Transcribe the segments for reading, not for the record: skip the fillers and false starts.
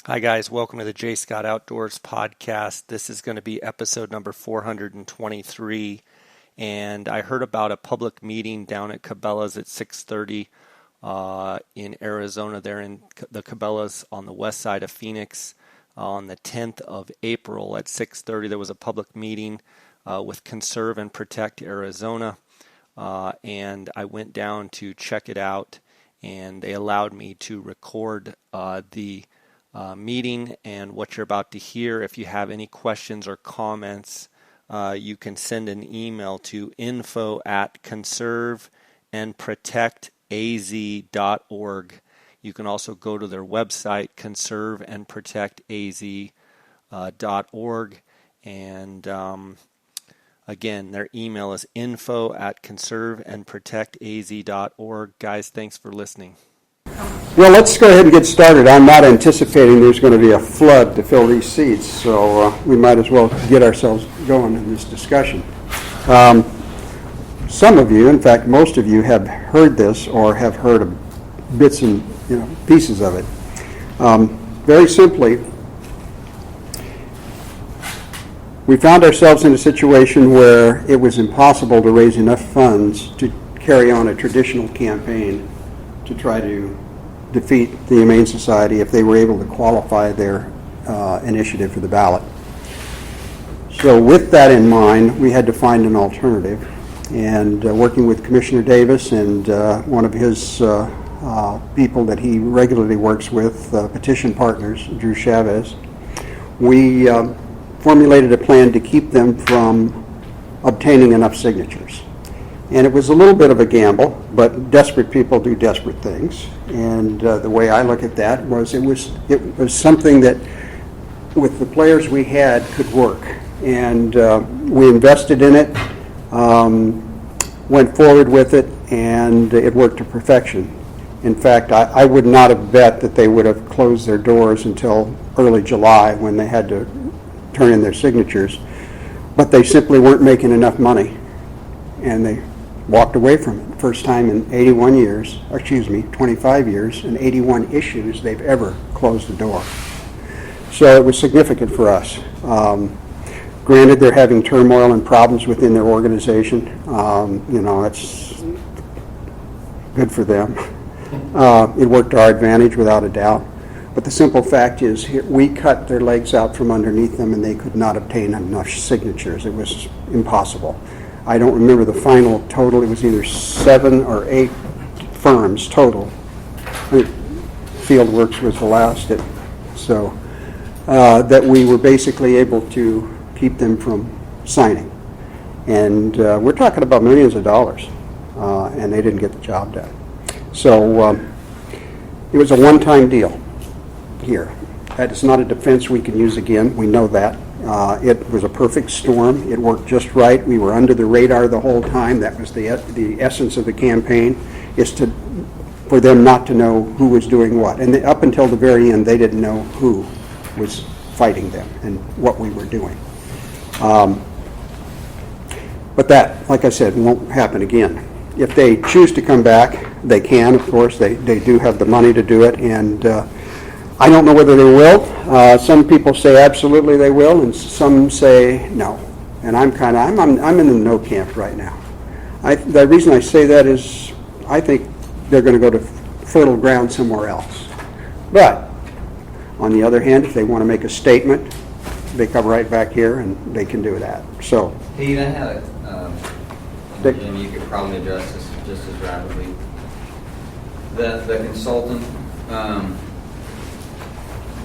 Hi, guys. Welcome to the J. Scott Outdoors podcast. This is going to be episode number 423. And I heard about a public meeting down at Cabela's at 6:30 in Arizona. They're in the Cabela's on the west side of Phoenix on the 10th of April at 6:30. There was a public meeting with Conserve and Protect Arizona. And I went down to check it out, and they allowed me to record the meeting and what you're about to hear. If you have any questions or comments, you can send an email to info@conserveandprotectaz.org. You can also go to their website, conserveandprotectaz.org, and again, their email is info@conserveandprotectaz.org. Guys, thanks for listening. Well, let's go ahead and get started. I'm not anticipating there's going to be a flood to fill these seats, so we might as well get ourselves going in this discussion. Some of you, in fact, most of you have heard this or have heard of bits and pieces of it. Very simply, we found ourselves in a situation where it was impossible to raise enough funds to carry on a traditional campaign to try to defeat the Humane Society if they were able to qualify their initiative for the ballot. So with that in mind, we had to find an alternative. And working with Commissioner Davis and one of his people that he regularly works with, petition partners, Drew Chavez, we formulated a plan to keep them from obtaining enough signatures. And it was a little bit of a gamble, but desperate people do desperate things. And the way I look at that was it was something that, with the players we had, could work. And we invested in it, went forward with it, and it worked to perfection. In fact, I would not have bet that they would have closed their doors until early July when they had to turn in their signatures. But they simply weren't making enough money, and they walked away from it. First time in 25 years, and 81 issues they've ever closed the door. So it was significant for us. Granted, they're having turmoil and problems within their organization. It's good for them. It worked to our advantage without a doubt. But the simple fact is, we cut their legs out from underneath them, and they could not obtain enough signatures. It was impossible. I don't remember the final total. It was either 7 or 8 firms total. Fieldworks was the last. That we were basically able to keep them from signing. And we're talking about millions of dollars, and they didn't get the job done. So it was a one-time deal here. That is not a defense we can use again. We know that. It was a perfect storm. It worked just right. We were under the radar the whole time. That was the essence of the campaign, is for them not to know who was doing what. And up until the very end, they didn't know who was fighting them and what we were doing. But that, like I said, won't happen again. If they choose to come back, they can, of course. They do have the money to do it, and I don't know whether they will. Some people say absolutely they will, and some say no. And I'm in the no camp right now. The reason I say that is I think they're going to go to fertile ground somewhere else. But on the other hand, if they want to make a statement, they come right back here and they can do that. So, Pete, I had and you could probably address this just as rapidly. The consultant. How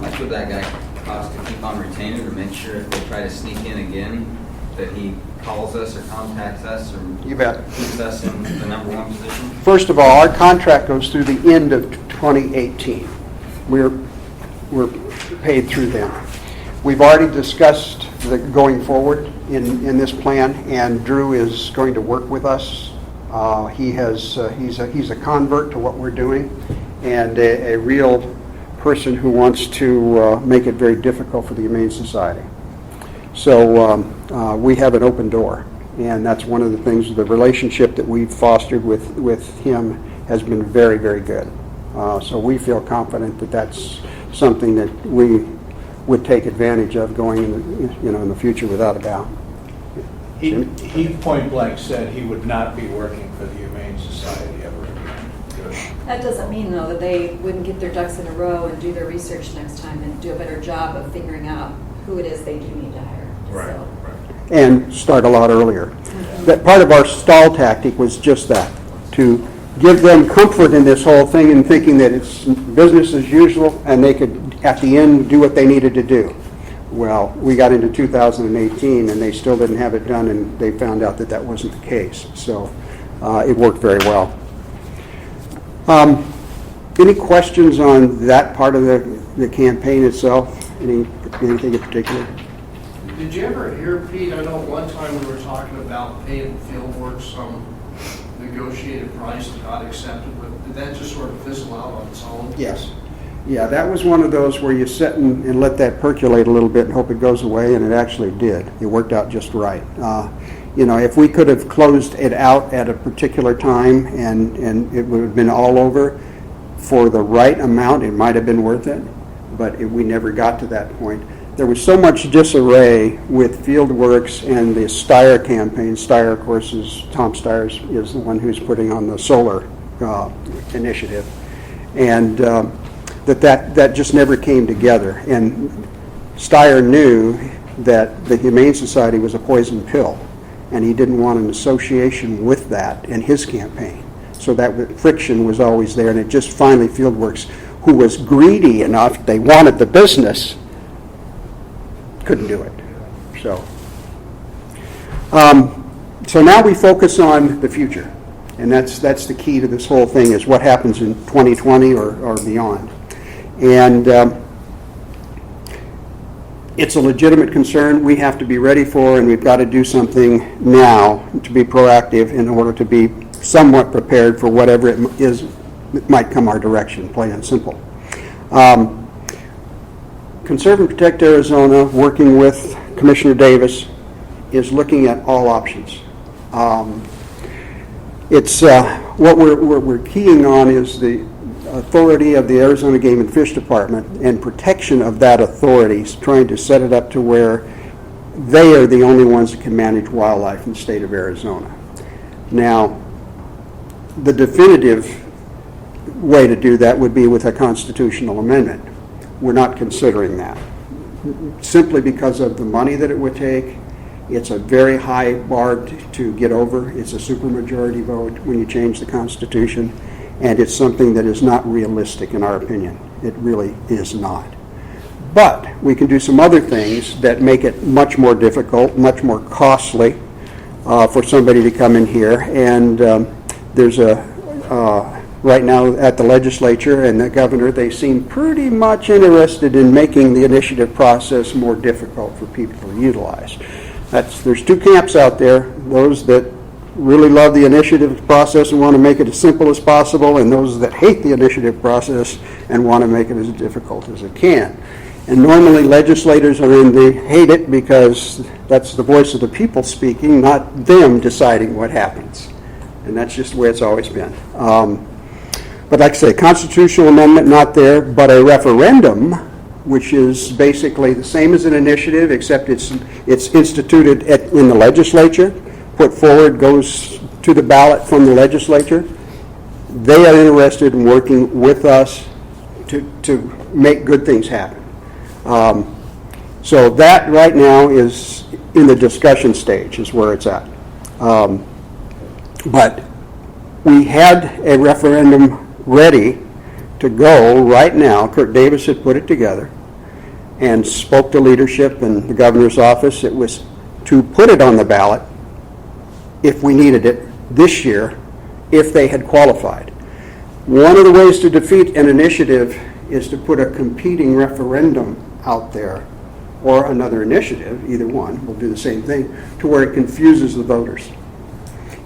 much would that guy cost to keep on retainer to make sure if they try to sneak in again that he calls us or contacts us or you bet. Keeps us in the number one position? First of all, our contract goes through the end of 2018. We're paid through them. We've already discussed the going forward in this plan, and Drew is going to work with us. He's a convert to what we're doing, and a real person who wants to make it very difficult for the Humane Society. So we have an open door, and that's one of the things. The relationship that we've fostered with him has been very, very good. So we feel confident that that's something that we would take advantage of going in the future without a doubt. He point blank said he would not be working for the Humane Society ever again. That doesn't mean, though, that they wouldn't get their ducks in a row and do their research next time and do a better job of figuring out who it is they do need to hire. Right, So, right. And start a lot earlier. That part of our stall tactic was just that, to give them comfort in this whole thing and thinking that it's business as usual and they could, at the end, do what they needed to do. Well, we got into 2018 and they still didn't have it done, and they found out that that wasn't the case. So it worked very well. Any questions on that part of the campaign itself? Anything in particular? Did you ever hear, Pete, I know one time we were talking about paying Fieldworks some negotiated price that got accepted, but did that just sort of fizzle out on its own? Yes. Yeah, that was one of those where you sit and let that percolate a little bit and hope it goes away, and it actually did. It worked out just right. If we could have closed it out at a particular time and it would have been all over for the right amount, it might have been worth it, but we never got to that point. There was so much disarray with Fieldworks and the Steyer campaign. Steyer, of course, Tom Steyer is the one who's putting on the solar initiative, and that just never came together. And Steyer knew that the Humane Society was a poison pill, and he didn't want an association with that in his campaign. So that friction was always there, and it just finally Fieldworks, who was greedy enough, they wanted the business, couldn't do it. So now we focus on the future, and that's the key to this whole thing, is what happens in 2020 or beyond. And it's a legitimate concern we have to be ready for, and we've got to do something now to be proactive in order to be somewhat prepared for whatever it is that might come our direction, plain and simple. Conserve and Protect Arizona, working with Commissioner Davis, is looking at all options. It's what we're keying on is the authority of the Arizona Game and Fish Department and protection of that authority, trying to set it up to where they are the only ones that can manage wildlife in the state of Arizona. Now, the definitive way to do that would be with a constitutional amendment. We're not considering that, simply because of the money that it would take. It's a very high bar to get over. It's a supermajority vote when you change the Constitution, and it's something that is not realistic in our opinion. It really is not. But we can do some other things that make it much more difficult, much more costly for somebody to come in here. And there's right now at the legislature and the governor, they seem pretty much interested in making the initiative process more difficult for people to utilize. There's two camps out there, those that really love the initiative process and want to make it as simple as possible, and those that hate the initiative process and want to make it as difficult as it can. And normally legislators are in the hate it because that's the voice of the people speaking, not them deciding what happens. And that's just the way it's always been. But like I say, constitutional amendment not there, but a referendum, which is basically the same as an initiative, except it's instituted in the legislature, put forward, goes to the ballot from the legislature. They are interested in working with us to make good things happen. So that right now is in the discussion stage, is where it's at. But we had a referendum ready to go right now. Kirk Davis had put it together and spoke to leadership in the governor's office. It was to put it on the ballot if we needed it this year, if they had qualified. One of the ways to defeat an initiative is to put a competing referendum out there, or another initiative, either one, will do the same thing, to where it confuses the voters.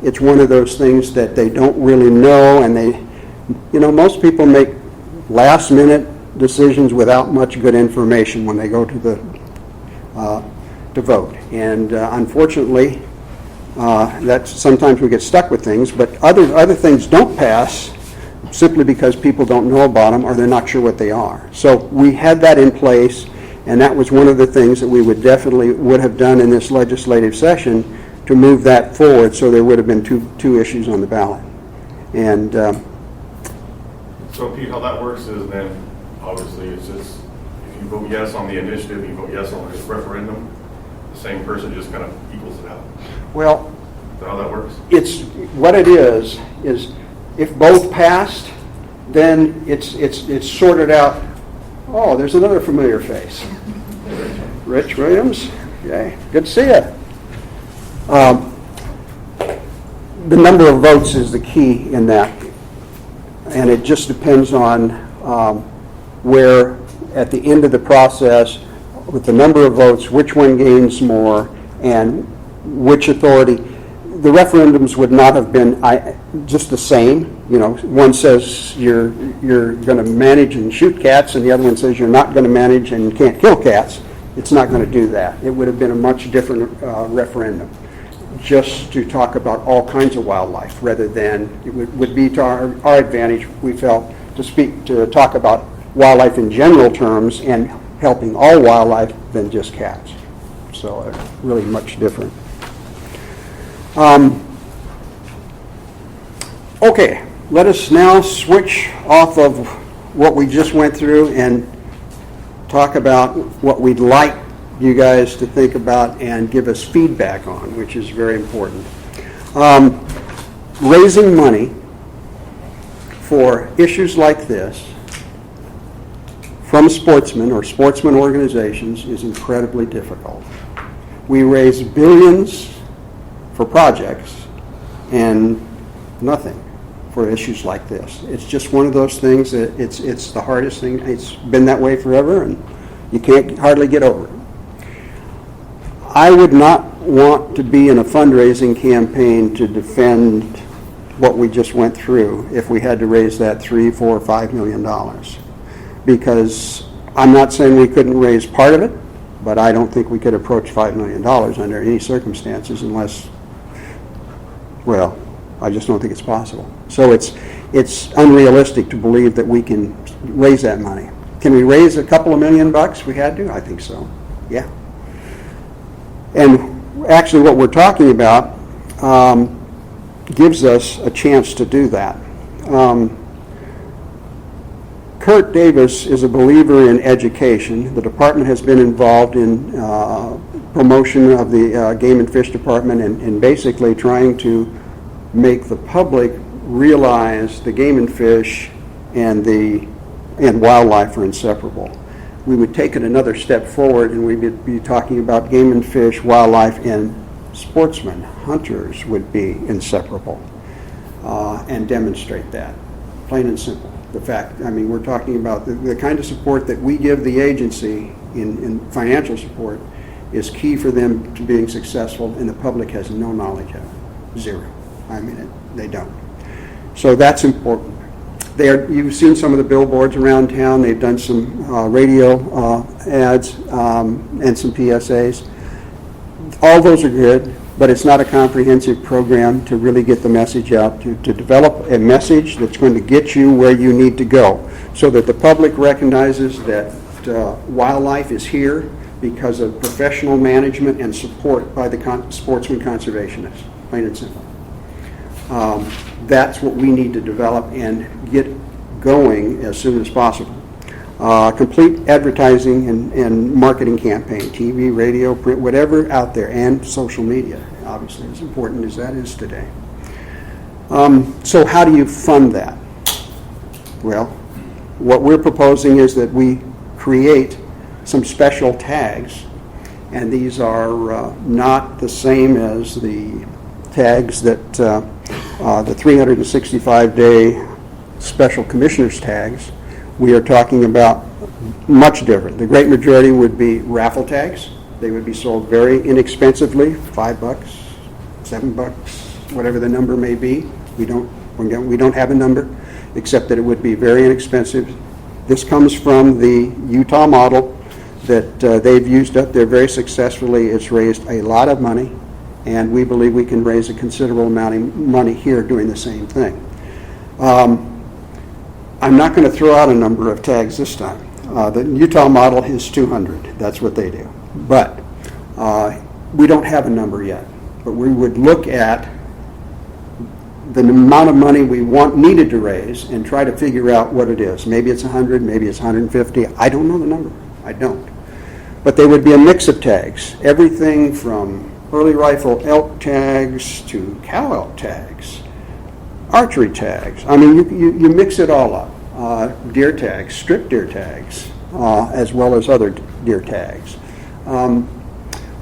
It's one of those things that they don't really know, and most people make last-minute decisions without much good information when they go to vote. And unfortunately, that's sometimes we get stuck with things, but other things don't pass simply because people don't know about them or they're not sure what they are. So we had that in place, and that was one of the things that we would have done in this legislative session to move that forward, so there would have been two issues on the ballot. And so, Pete, how that works is then, obviously, it's just, if you vote yes on the initiative, you vote yes on this referendum, the same person just kind of equals it out. well, Is that how that works? it's what it is if both passed, then it's sorted out. Oh, there's another familiar face. Rich Williams. Okay, good to see you. The number of votes is the key in that, and it just depends on where, at the end of the process, with the number of votes, which one gains more, and which authority. The referendums would not have been just the same. You know, one says you're going to manage and shoot cats, and the other one says you're not going to manage and can't kill cats. It's not going to do that. It would have been a much different referendum, just to talk about all kinds of wildlife, rather than it would be to our advantage, we felt, to talk about wildlife in general terms and helping all wildlife than just cats. So really much different. Okay, let us now switch off of what we just went through and talk about what we'd like you guys to think about and give us feedback on, which is very important. Raising money for issues like this from sportsmen or sportsman organizations is incredibly difficult. We raise billions for projects and nothing for issues like this. It's just one of those things that it's the hardest thing. It's been that way forever, and you can't hardly get over it. I would not want to be in a fundraising campaign to defend what we just went through if we had to raise that $3, $4, $5 million, because I'm not saying we couldn't raise part of it, but I don't think we could approach $5 million under any circumstances unless, well, I just don't think it's possible. So it's unrealistic to believe that we can raise that money. Can we raise a couple of $1 million? We had to? I think so. Yeah. And actually what we're talking about gives us a chance to do that. Kurt Davis is a believer in education. The department has been involved in promotion of the Game and Fish Department and basically trying to make the public realize the game and fish and wildlife are inseparable. We would take it another step forward and we would be talking about game and fish, wildlife, and sportsmen, hunters would be inseparable, and demonstrate that, plain and simple. The fact, I mean, we're talking about the kind of support that we give the agency in financial support is key for them to being successful, and the public has no knowledge of it. Zero. I mean, they don't. So that's important. You've seen some of the billboards around town. They've done some radio ads and some PSAs. All those are good, but it's not a comprehensive program to really get the message out, to develop a message that's going to get you where you need to go so that the public recognizes that wildlife is here because of professional management and support by the sportsman conservationists, plain and simple. That's what we need to develop and get going as soon as possible. Complete advertising and marketing campaign, TV, radio, print, whatever out there, and social media, obviously, as important as that is today. So how do you fund that? Well, what we're proposing is that we create some special tags, and these are not the same as the tags that the 365-day special commissioners tags. We are talking about much different. The great majority would be raffle tags. They would be sold very inexpensively, $5, $7, whatever the number may be. We don't have a number, except that it would be very inexpensive. This comes from the Utah model that they've used up there very successfully. It's raised a lot of money, and we believe we can raise a considerable amount of money here doing the same thing. I'm not going to throw out a number of tags this time. The Utah model is 200. That's what they do. But we don't have a number yet. But we would look at the amount of money we needed to raise and try to figure out what it is. Maybe it's 100, maybe it's 150. I don't know the number. I don't. But they would be a mix of tags. Everything from early rifle elk tags to cow elk tags, archery tags. I mean, you mix it all up. Deer tags, strip deer tags, as well as other deer tags.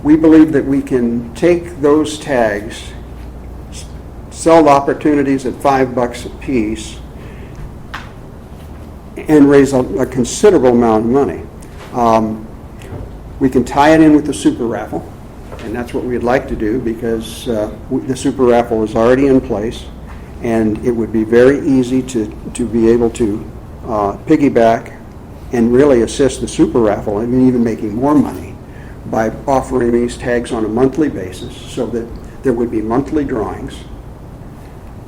We believe that we can take those tags, sell the opportunities at $5 a piece, and raise a considerable amount of money. We can tie it in with the super raffle, and that's what we'd like to do because the super raffle is already in place, and it would be very easy to be able to piggyback and really assist the super raffle and even making more money by offering these tags on a monthly basis so that there would be monthly drawings,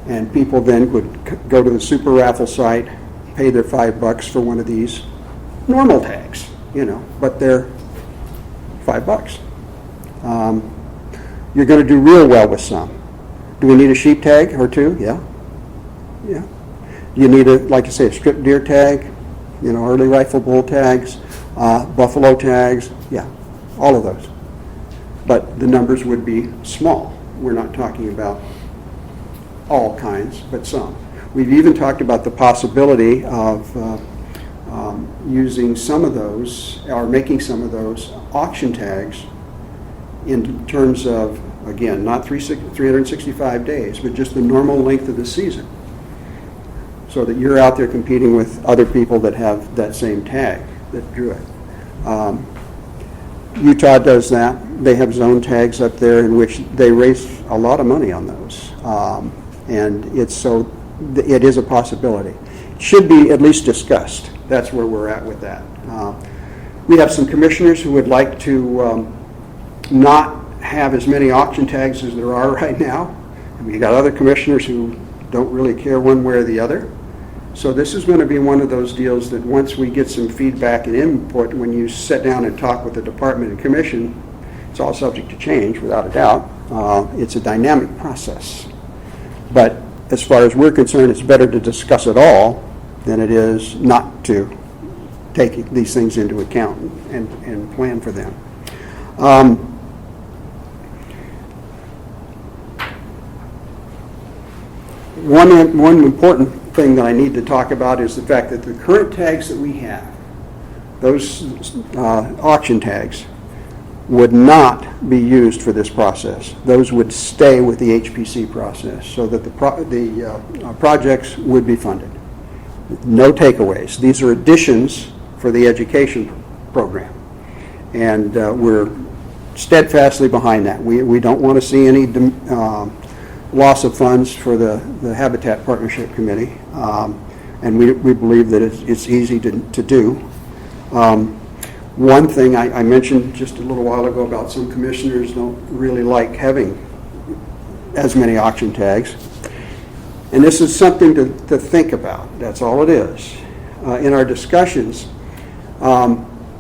and people then would go to the super raffle site, pay their $5 for one of these normal tags, but they're $5. You're going to do real well with some. Do we need a sheep tag or two? Yeah. You need like I say, a strip deer tag, early rifle bull tags, buffalo tags, yeah, all of those. But the numbers would be small. We're not talking about all kinds, but some. We've even talked about the possibility of using some of those, or making some of those auction tags in terms of, again, not 365 days, but just the normal length of the season, so that you're out there competing with other people that have that same tag that drew it. Utah does that. They have zone tags up there in which they raise a lot of money on those. And it is a possibility. It should be at least discussed. That's where we're at with that. We have some commissioners who would like to not have as many auction tags as there are right now. And we got other commissioners who don't really care one way or the other. So this is going to be one of those deals that once we get some feedback and input, when you sit down and talk with the department and commission, it's all subject to change without a doubt. It's a dynamic process. But as far as we're concerned, it's better to discuss it all than it is not to take these things into account and plan for them. One important thing that I need to talk about is the fact that the current tags that we have, those auction tags, would not be used for this process. Those would stay with the HPC process so that the projects would be funded. No takeaways. These are additions for the education program. And we're steadfastly behind that. We don't want to see any loss of funds for the Habitat Partnership Committee. And we believe that it's easy to do. One thing I mentioned just a little while ago about some commissioners don't really like having as many auction tags. And this is something to think about. That's all it is. In our discussions,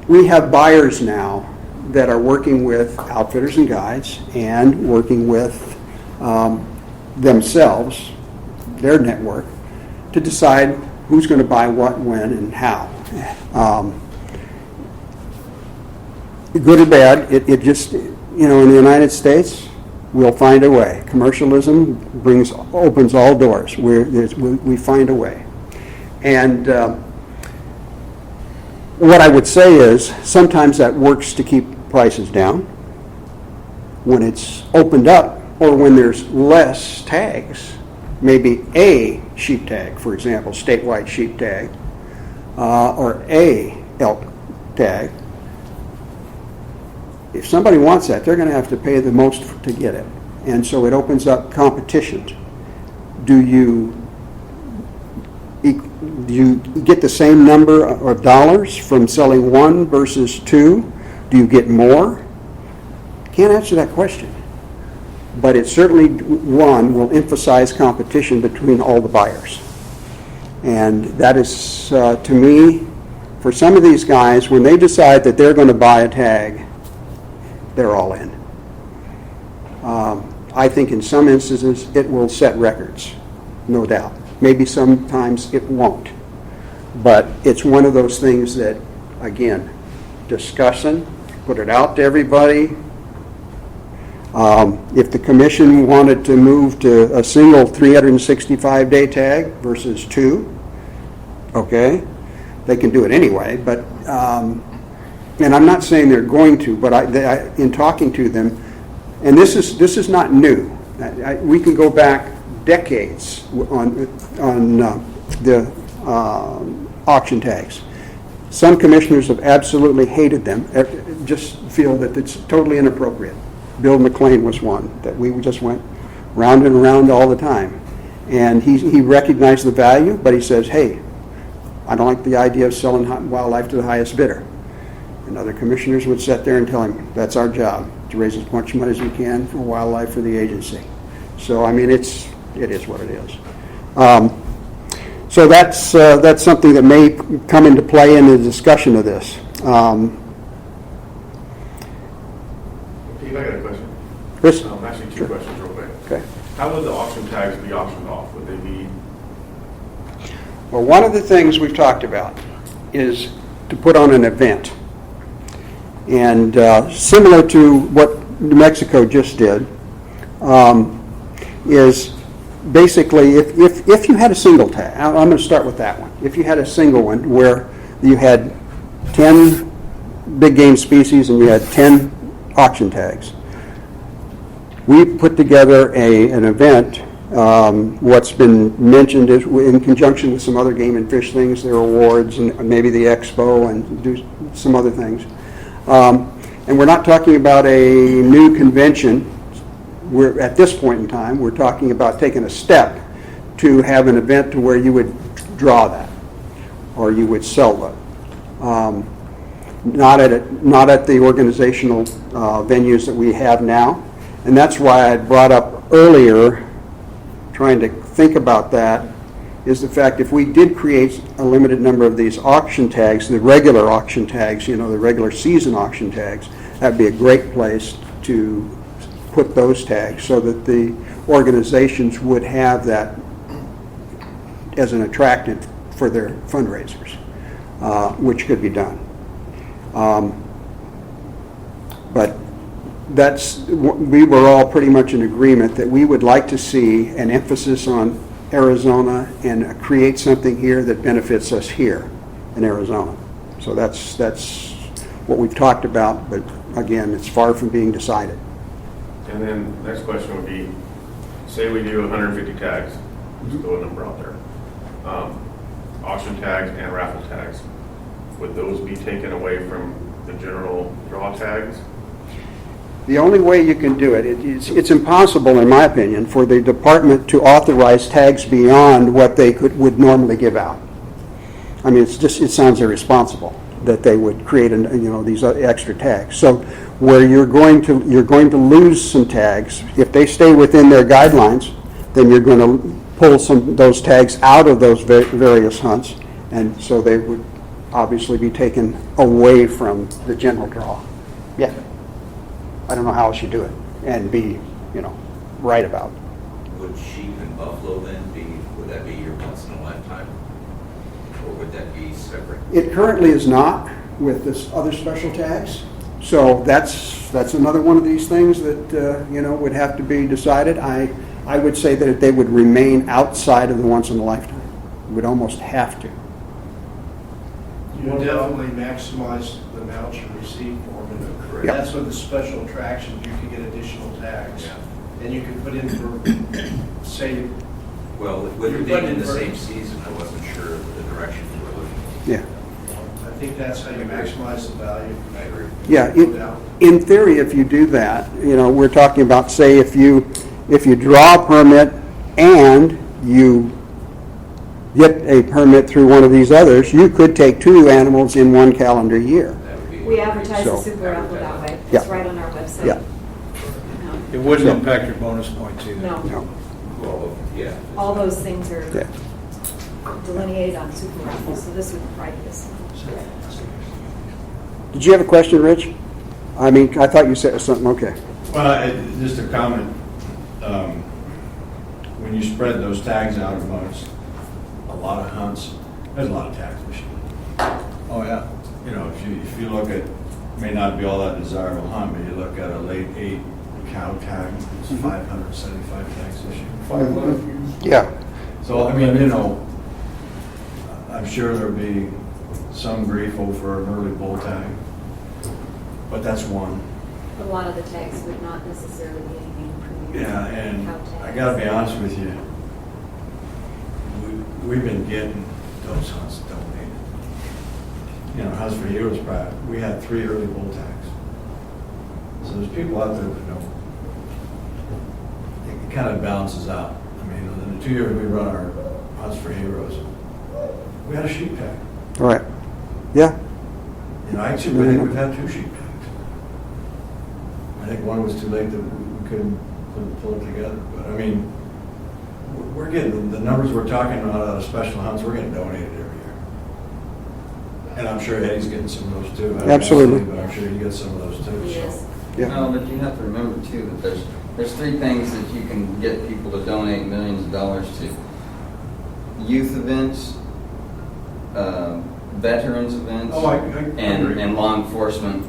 we have buyers now that are working with outfitters and guides and working with themselves, their network, to decide who's going to buy what, when, and how. Good or bad, it just, in the United States, we'll find a way. Commercialism opens all doors. We find a way. And what I would say is sometimes that works to keep prices down. When it's opened up or when there's less tags, maybe a sheep tag, for example, statewide sheep tag, or a elk tag, if somebody wants that, they're going to have to pay the most to get it. And so it opens up competitions. Do you get the same number of dollars from selling one versus two? Do you get more? Can't answer that question. But it certainly, one, will emphasize competition between all the buyers. And that is, to me, for some of these guys, when they decide that they're going to buy a tag, they're all in. I think in some instances it will set records, no doubt. Maybe sometimes it won't. But it's one of those things that, again, discussing, put it out to everybody. If the commission wanted to move to a single 365-day tag versus 2, okay, they can do it anyway. But and I'm not saying they're going to, but in talking to them, and this is not new. We can go back decades on the auction tags. Some commissioners have absolutely hated them, just feel that it's totally inappropriate. Bill McLean was one that we just went round and round all the time. And he recognized the value, but he says, hey, I don't like the idea of selling wildlife to the highest bidder. And other commissioners would sit there and tell him, that's our job, to raise as much money as we can for wildlife for the agency. So, I mean, it is what it is. So that's something that may come into play in the discussion of this. Pete, I got a question. Chris? Actually, two questions real quick. Okay. How would the auction tags be auctioned off? Would they be? Well, one of the things we've talked about is to put on an event. And similar to what New Mexico just did, is basically if you had a single tag, I'm going to start with that one. If you had a single one where you had 10 big game species and you had 10 auction tags, we put together an event. What's been mentioned is in conjunction with some other game and fish things, there are awards and maybe the expo and do some other things. And we're not talking about a new convention. We're at this point in time, we're talking about taking a step to have an event to where you would draw that or you would sell that. Not at the organizational venues that we have now. And that's why I brought up earlier, trying to think about that, is the fact if we did create a limited number of these auction tags, the regular auction tags, the regular season auction tags, that'd be a great place to put those tags so that the organizations would have that as an attractant for their fundraisers, which could be done. But we were all pretty much in agreement that we would like to see an emphasis on Arizona and create something here that benefits us here in Arizona. So that's what we've talked about, but again, it's far from being decided. And then next question would be, say we do 150 tags, just throw a number out there. Auction tags and raffle tags, would those be taken away from the general draw tags? The only way you can do it's impossible, in my opinion, for the department to authorize tags beyond what they would normally give out. I mean, it sounds irresponsible that they would create these extra tags. So where you're going to lose some tags, if they stay within their guidelines, then you're going to pull those tags out of those various hunts, and so they would obviously be taken away from the general draw. Yeah. I don't know how else you do it and be, right about it. Would sheep and buffalo then would that be your once in a lifetime? Or would that be separate? It currently is not with this other special tags. So that's another one of these things that, would have to be decided. I would say that they would remain outside of the once in a lifetime. Would almost have to. You would definitely maximize the amount you receive for them. Correct. Yep. That's with the special attractions, you can get additional tags. Yeah. And you can put in for, say, Well, with it being in the same season, I wasn't sure of the direction you were looking. Yeah. I think that's how you maximize the value. I agree. Yeah, No doubt. in theory, if you do that, we're talking about, say, if you draw a permit and you get a permit through one of these others, you could take 2 animals in one calendar year. That would be. We advertise the So- Super Raffle that way. Yeah. It's right on our website. Yeah. It wouldn't impact your bonus points either. No, No. Well, yeah. all those things are Yeah. delineated on Super Raffle, so this would probably be the same. Did you have a question, Rich? I mean, I thought you said something, okay. Well, just a comment. When you spread those tags out amongst a lot of hunts, there's a lot of tags machine. Oh, yeah. You know, if you look at, may not be all that desirable hunt, but you look at a late 8 cow tag, it's 575 tags this year. Yeah. So, I mean, you know, I'm sure there'll be some grief over an early bull tag, but that's one. But a lot of the tags would not necessarily be anything premium. Yeah, and cow tags. I gotta be honest with you, we've been getting those hunts donated. You know, Hunts for Heroes Pride, we had 3 early bull tags. So there's people out there that don't. It kind of balances out. I mean, in the 2 years we run our Hunts for Heroes, we had a sheep tag. All right. Yeah. You know, actually, I think we've had 2 sheep tags. I think one was too late that we couldn't pull it together. But I mean, we're getting, the numbers we're talking about out of special hunts, we're getting donated every year. And I'm sure Eddie's getting some of those too. Absolutely. But I'm sure he gets some of those too. He so. is. Yeah. No, but you have to remember too that there's 3 things that you can get people to donate millions of dollars to: youth events, veterans events, Oh, I agree. and law enforcement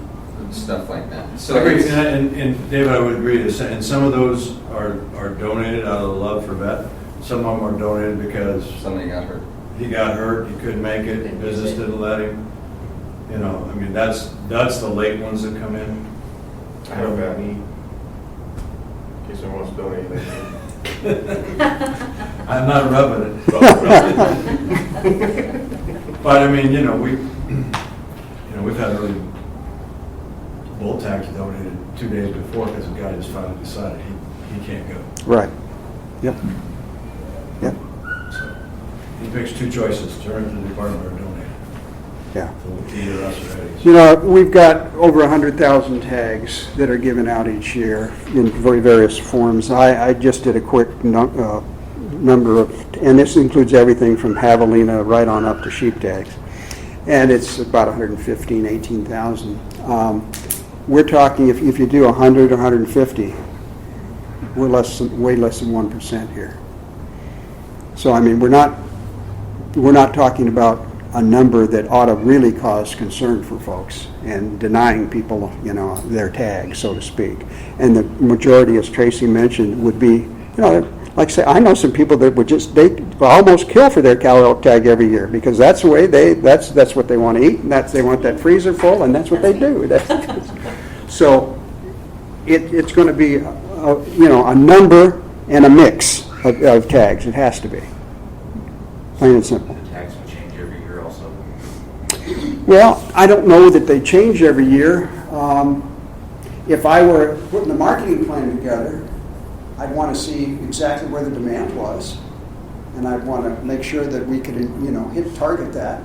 stuff like that. So I agree, and David, I would agree. And some of those are donated out of the love for vet. Some of them are donated because somebody got hurt. he got hurt, he couldn't make it, business didn't let him. You know, I mean, that's the late ones that come in. I have that need. In case anyone wants to donate anything. I'm not rubbing it. But I mean, you know, we've had early bull tags donated 2 days before because the guy just finally decided he can't go. Right. Yep. Yep. So he picks 2 choices: turn it to the department or donate. Yeah. So either us or Eddie's. You know, we've got over 100,000 tags that are given out each year in very various forms. I just did a quick number of, and this includes everything from javelina right on up to sheep tags. And it's about 115, 18,000. We're talking, if you do 100 or 150, we're way less than 1% here. So, I mean, we're not talking about a number that ought to really cause concern for folks and denying people, you know, their tag, so to speak. And the majority, as Tracy mentioned, would be, you know, like I say, I know some people that would they almost kill for their cow elk tag every year because that's the way that's what they want to eat, and they want that freezer full, and that's what they do. So it's going to be, you know, a number and a mix of tags. It has to be. Plain and simple. Tags would change every year also. Well, I don't know that they change every year. If I were putting a marketing plan together, I'd want to see exactly where the demand was, and I'd want to make sure that we could, you know, target that,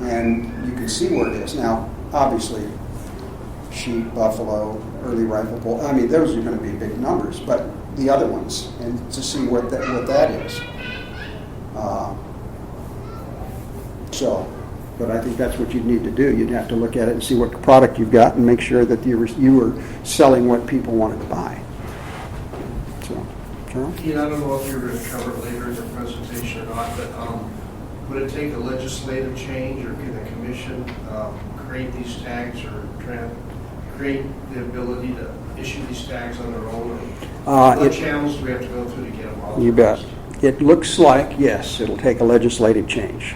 and you can see where it is. Now, obviously, sheep, buffalo, early rifle bull, I mean, those are going to be big numbers, but the other ones, and to see what that is. But I think that's what you'd need to do. You'd have to look at it and see what product you've got and make sure that you were selling what people wanted to buy. So, Charles? Pete, I don't know if you're going to cover it later in your presentation or not, but would it take a legislative change, or can the commission create these tags, or create the ability to issue these tags on their own? Or what channels do we have to go through to get them authorized? You bet. It looks like, yes, it'll take a legislative change.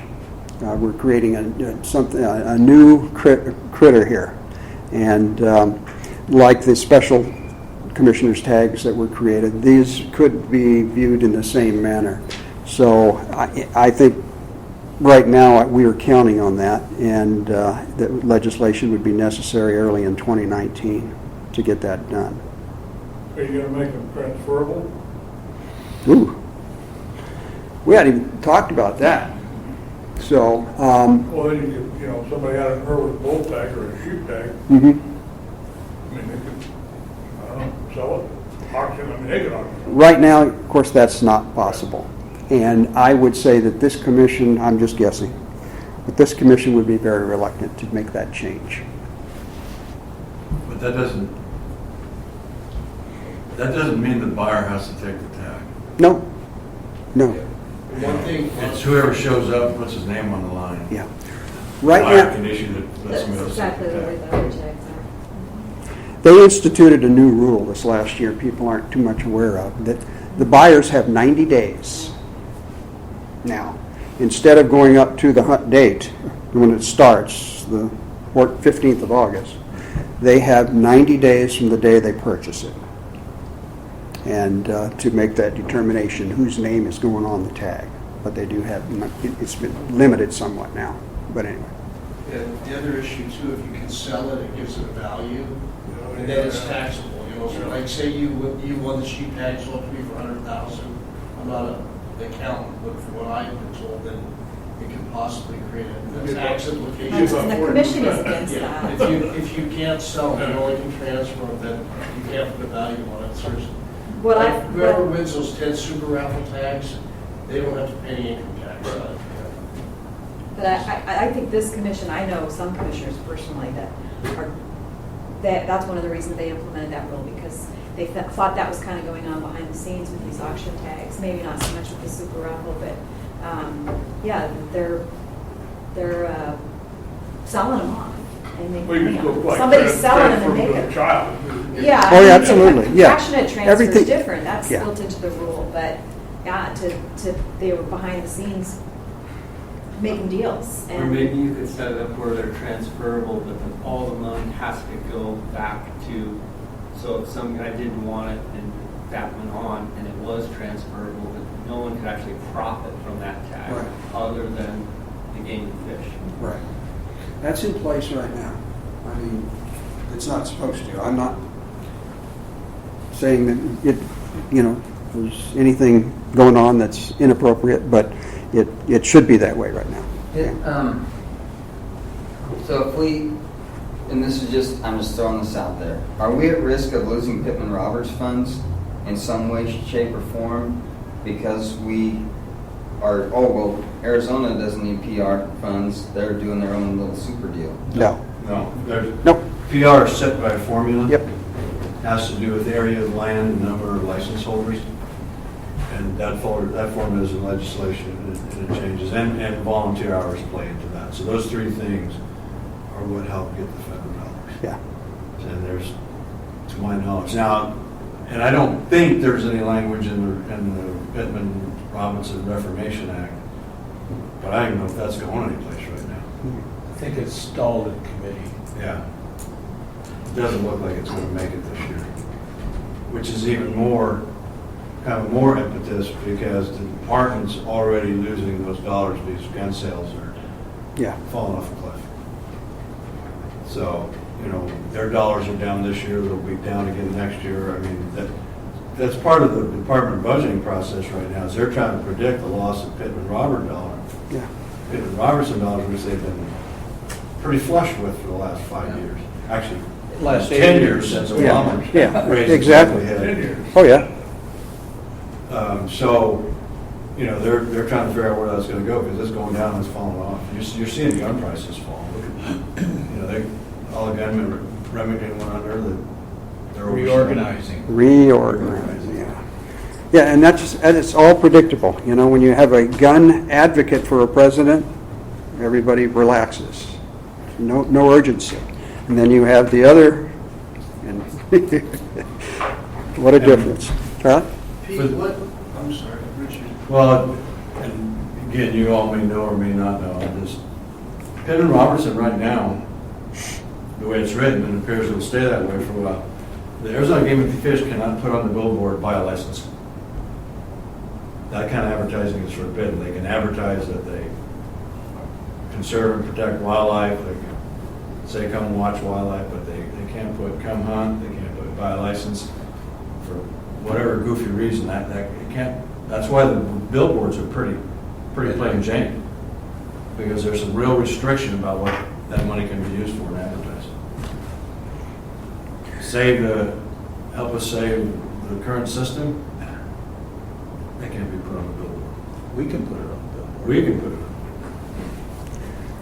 We're creating a new critter here, and like the special commissioner's tags that were created, these could be viewed in the same manner. So I think right now we are counting on that, and that legislation would be necessary early in 2019 to get that done. Are you going to make them transferable? Ooh, we hadn't even talked about that. So, Well, then you could, you know, somebody had a her with a bull tag or a sheep tag. mhm. I mean, they could, I don't know, sell it, auction. I mean, they could auction. Right now, of course, that's not possible. And I would say that this commission, I'm just guessing, but this commission would be very reluctant to make that change. But that doesn't mean the buyer has to take the tag. No, no, One thing, It's whoever shows up, puts his name on the line. yeah. Right Buyer now, can issue the, let That's somebody else exactly take the the way tag. the other tags are. they instituted a new rule this last year people aren't too much aware of, that the buyers have 90 days now. Instead of going up to the hunt date, when it starts, the 15th of August, they have 90 days from the day they purchase it. And to make that determination whose name is going on the tag. But they do have, it's been limited somewhat now. But anyway. and the other issue too, if you can sell it, it gives it a value, and then it's taxable, so like say you won the sheep tag, sold to me for 100,000. I'm not an accountant, but from what I've been told, then it could possibly create a tax implication. And the commission is against Yeah, that. if you can't sell it, you only can transfer it, then you can't put a value on it. So whoever wins those 10 super raffle tags, they don't have to pay any income tax on it. But I think this commission, I know some commissioners personally that's one of the reasons they implemented that rule, because they thought that was kind of going on behind the scenes with these auction tags. Maybe not so much with the super raffle, but yeah, they're selling them off and making Well, you money can on go them. like Somebody's selling them and transfer making to a child. Yeah. Oh, yeah, absolutely, yeah. Compassionate transfer Everything- is different, that's yeah. built into the rule, but yeah, they were behind the scenes making deals. Or maybe you could set it up where they're transferable, but then all the money has to go back to, so if some guy didn't want it and that went on and it was transferable, but no one could actually profit from that tag Right. other than the game and fish. Right. That's in place right now. I mean, it's not supposed to. I'm not saying that there's anything going on that's inappropriate, but it should be that way right now. So if we, and this is just, I'm just throwing this out there, are we at risk of losing Pittman Roberts funds in some way, shape, or form because we are, Arizona doesn't need PR funds, they're doing their own little super deal. No. Nope. PR is set by a formula. Yep. Has to do with area of land and number of license holders. And that formula is in legislation and it changes. And volunteer hours play into that. So those three things are what help get the federal dollars. Yeah. And there's, to my knowledge. Now, and I don't think there's any language in the Pittman-Robinson Reformation Act, but I don't know if that's going anyplace right now. I think it's stalled in committee. Yeah. It doesn't look like it's going to make it this year, which is even more, kind of more impetus because the department's already losing those dollars because gun sales are falling off a cliff. So, their dollars are down this year, they'll be down again next year. I mean, that's part of the department budgeting process right now, is they're trying to predict the loss of Pittman-Robertson dollars. Yeah. Pittman-Robertson dollars, which they've been pretty flush with for the last 5 years. Actually, Last 10 years since Obama. Yeah, raised his exactly. head. 10 years. Oh, yeah. So, they're trying to figure out where that's going to go because it's going down and it's falling off. You're seeing gun prices fall. Look at, all the gunmen, Remington went under, they're Reorganizing. Reorganizing, yeah. Yeah, and it's all predictable. When you have a gun advocate for a president, everybody relaxes. No urgency. And then you have the other, and what a difference. Charlie? Pete, I'm sorry, Richard. Well, and again, you all may know or may not know, this Pittman-Robertson right now, the way it's written, and it appears it'll stay that way for a while, the Arizona Game and Fish cannot put on the billboard, buy a license. That kind of advertising is forbidden. They can advertise that they conserve and protect wildlife, they can say come and watch wildlife, but they can't put come hunt, they can't put buy a license for whatever goofy reason. That it can't. That's why the billboards are pretty plain Jane, because there's some real restriction about what that money can be used for in advertising. Help us save the current system. They can't be put on the billboard. We can put it on billboard. We can put it on.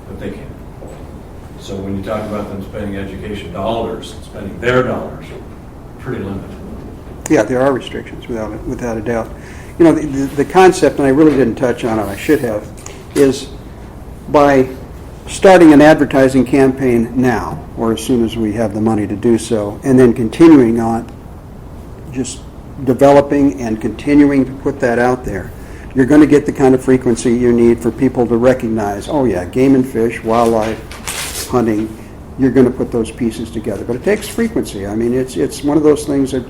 But they can't. So when you talk about them spending education dollars, spending their dollars, pretty limited. Yeah, there are restrictions without a doubt. You know, the concept, and I really didn't touch on it, I should have, is by starting an advertising campaign now, or as soon as we have the money to do so, and then continuing on, just developing and continuing to put that out there, you're going to get the kind of frequency you need for people to recognize, oh yeah, game and fish, wildlife, hunting, you're going to put those pieces together. But it takes frequency. I mean, it's one of those things that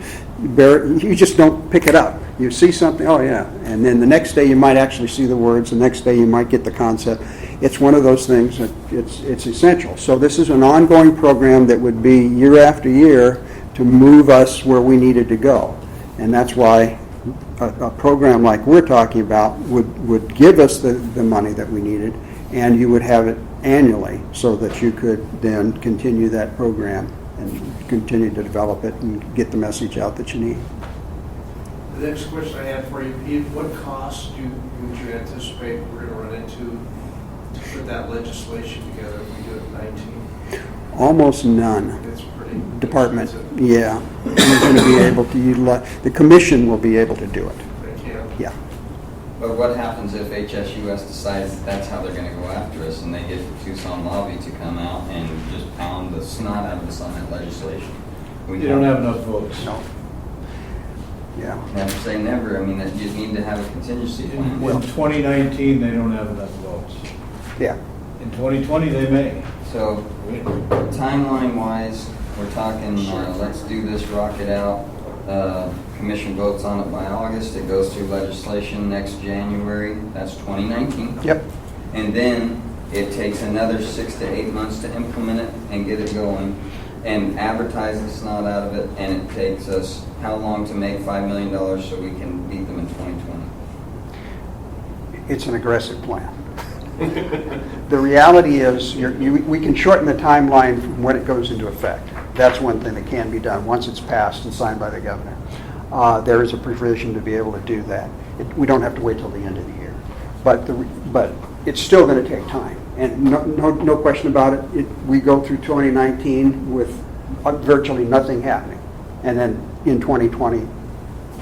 you just don't pick it up. You see something, oh yeah, and then the next day you might actually see the words, the next day you might get the concept. It's one of those things that it's essential. So this is an ongoing program that would be year after year to move us where we needed to go. And that's why a program like we're talking about would give us the money that we needed, and you would have it annually so that you could then continue that program and continue to develop it and get the message out that you need. The next question I had for you, Pete, what costs would you anticipate we're going to run into to put that legislation together if we do it in 19? Almost none. It's pretty Department, expensive. yeah. We're going to be able to utilize, the commission will be able to do it. They can. Yeah. But what happens if HSUS decides that's how they're going to go after us, and they get the Tucson lobby to come out and just pound the snot out of us on that legislation? You don't have enough votes. No. Yeah. Never say never. I mean, that you need to have a contingency plan. In 2019, they don't have enough votes. Yeah. In 2020, they may. So, timeline-wise, we're talking, let's do this, rock it out. Commission votes on it by August. It goes through legislation next January. That's 2019. Yep. And then it takes another 6 to 8 months to implement it and get it going and advertise the snot out of it. And it takes us how long to make $5 million so we can beat them in 2020? It's an aggressive plan. The reality is we can shorten the timeline from when it goes into effect. That's one thing that can be done once it's passed and signed by the governor. There is a provision to be able to do that. We don't have to wait till the end of the year. But it's still going to take time. And no question about it. We go through 2019 with virtually nothing happening. And then in 2020,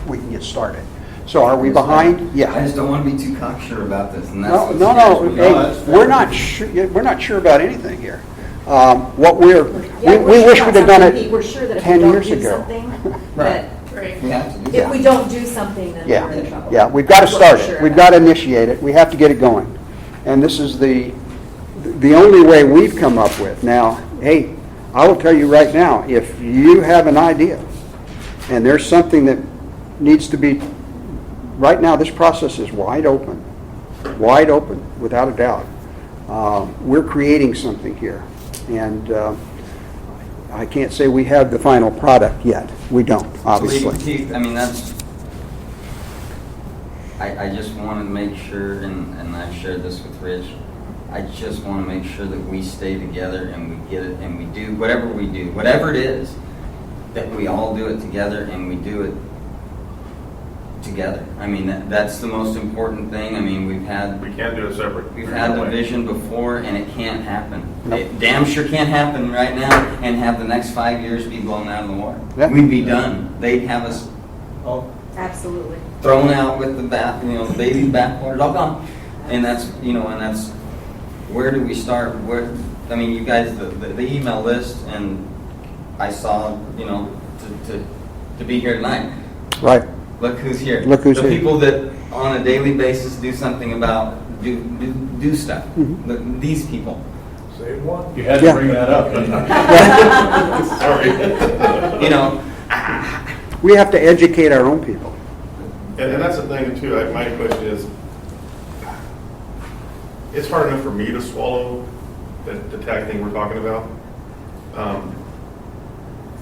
we can get started. So are we behind? I Yeah. just don't want to be too cocksure about this. And that's No, what no. scares me. Hey, we're not sure. We're not sure about anything here. What we Yeah, wish we'd have done something, Pete. it We're sure that if 10 we don't years do ago. something, Right. that We have to do if that. we don't do something, then we're in trouble. Yeah, we've got to That's what start we're it. sure We've about. got to initiate it. We have to get it going. And this is the only way we've come up with. Now, hey, I will tell you right now, if you have an idea and there's something that needs to be, right now this process is wide open, without a doubt. We're creating something here. And I can't say we have the final product yet. We don't, obviously. Keith, I mean, that's, I just want to make sure, and I've shared this with Rich, I just want to make sure that we stay together and we get it and we do whatever we do, whatever it is, that we all do it together and we do it together. I mean, that's the most important thing. I mean, We can't do it separate. we've had the vision before and it can't happen. It damn sure can't happen right now and have the next 5 years be blown out of the water. Yeah. We'd be done. They'd have us Absolutely. thrown out with the the baby bathwater, all gone. And that's, where do we start? I mean, you guys, the email list, and I saw, to be here tonight. Right. Look who's here. Look who's the here. people that on a daily basis do something about, do stuff. Mhm. These people. Save one. You had to Yeah. bring that up, didn't you? Sorry. We have to educate our own people. And that's the thing too, my question is, it's hard enough for me to swallow the tag thing we're talking about.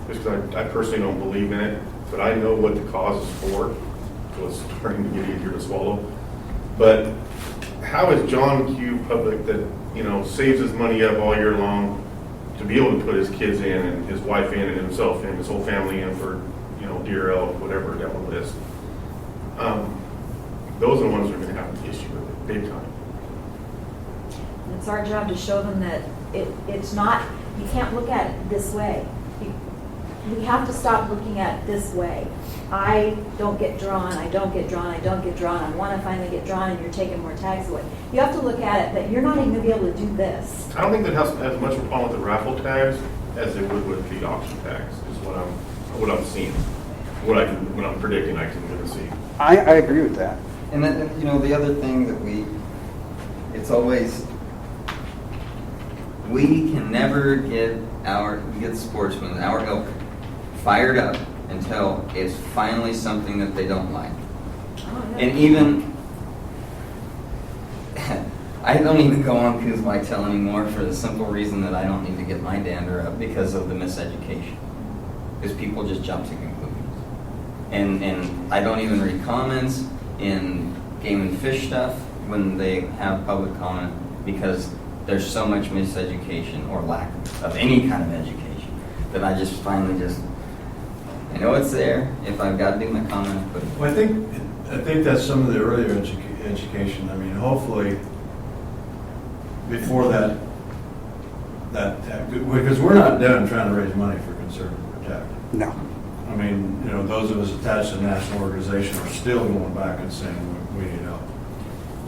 Just because I personally don't believe in it, but I know what the cause is for, so it's starting to get easier to swallow. But how is John Q. Public that, saves his money up all year long to be able to put his kids in and his wife in and himself in, his whole family in for, deer, elk, whatever, down the list. those are the ones that are going to have an issue with it, big time. It's our job to show them that it's not, you can't look at it this way. We have to stop looking at it this way. I don't get drawn, I don't get drawn, I don't get drawn, I want to finally get drawn, and you're taking more tags away. You have to look at it that you're not even going to be able to do this. I don't think that has as much of a problem with the raffle tags as it would with the auction tags, is what I'm seeing. What I'm predicting I can really see. I agree with that. And then, the other thing that it's always, we can never get the sportsmen, our ilk, fired up until it's finally something that they don't like. Oh, And even, I don't even go on Coos Bike Tell anymore for the simple reason that I don't need to get my dander up because of the miseducation. Because people just jump to conclusions. And I don't even read comments in Game and Fish stuff when they have public comment because there's so much miseducation or lack of any kind of education that I just finally I know it's there. If I've got to do my comment, I put it. Well, I think that's some of the earlier education. I mean, hopefully, before that, because we're not done trying to raise money for Conserve and Protect. No. I mean, those of us attached to the national organization are still going back and saying we need help.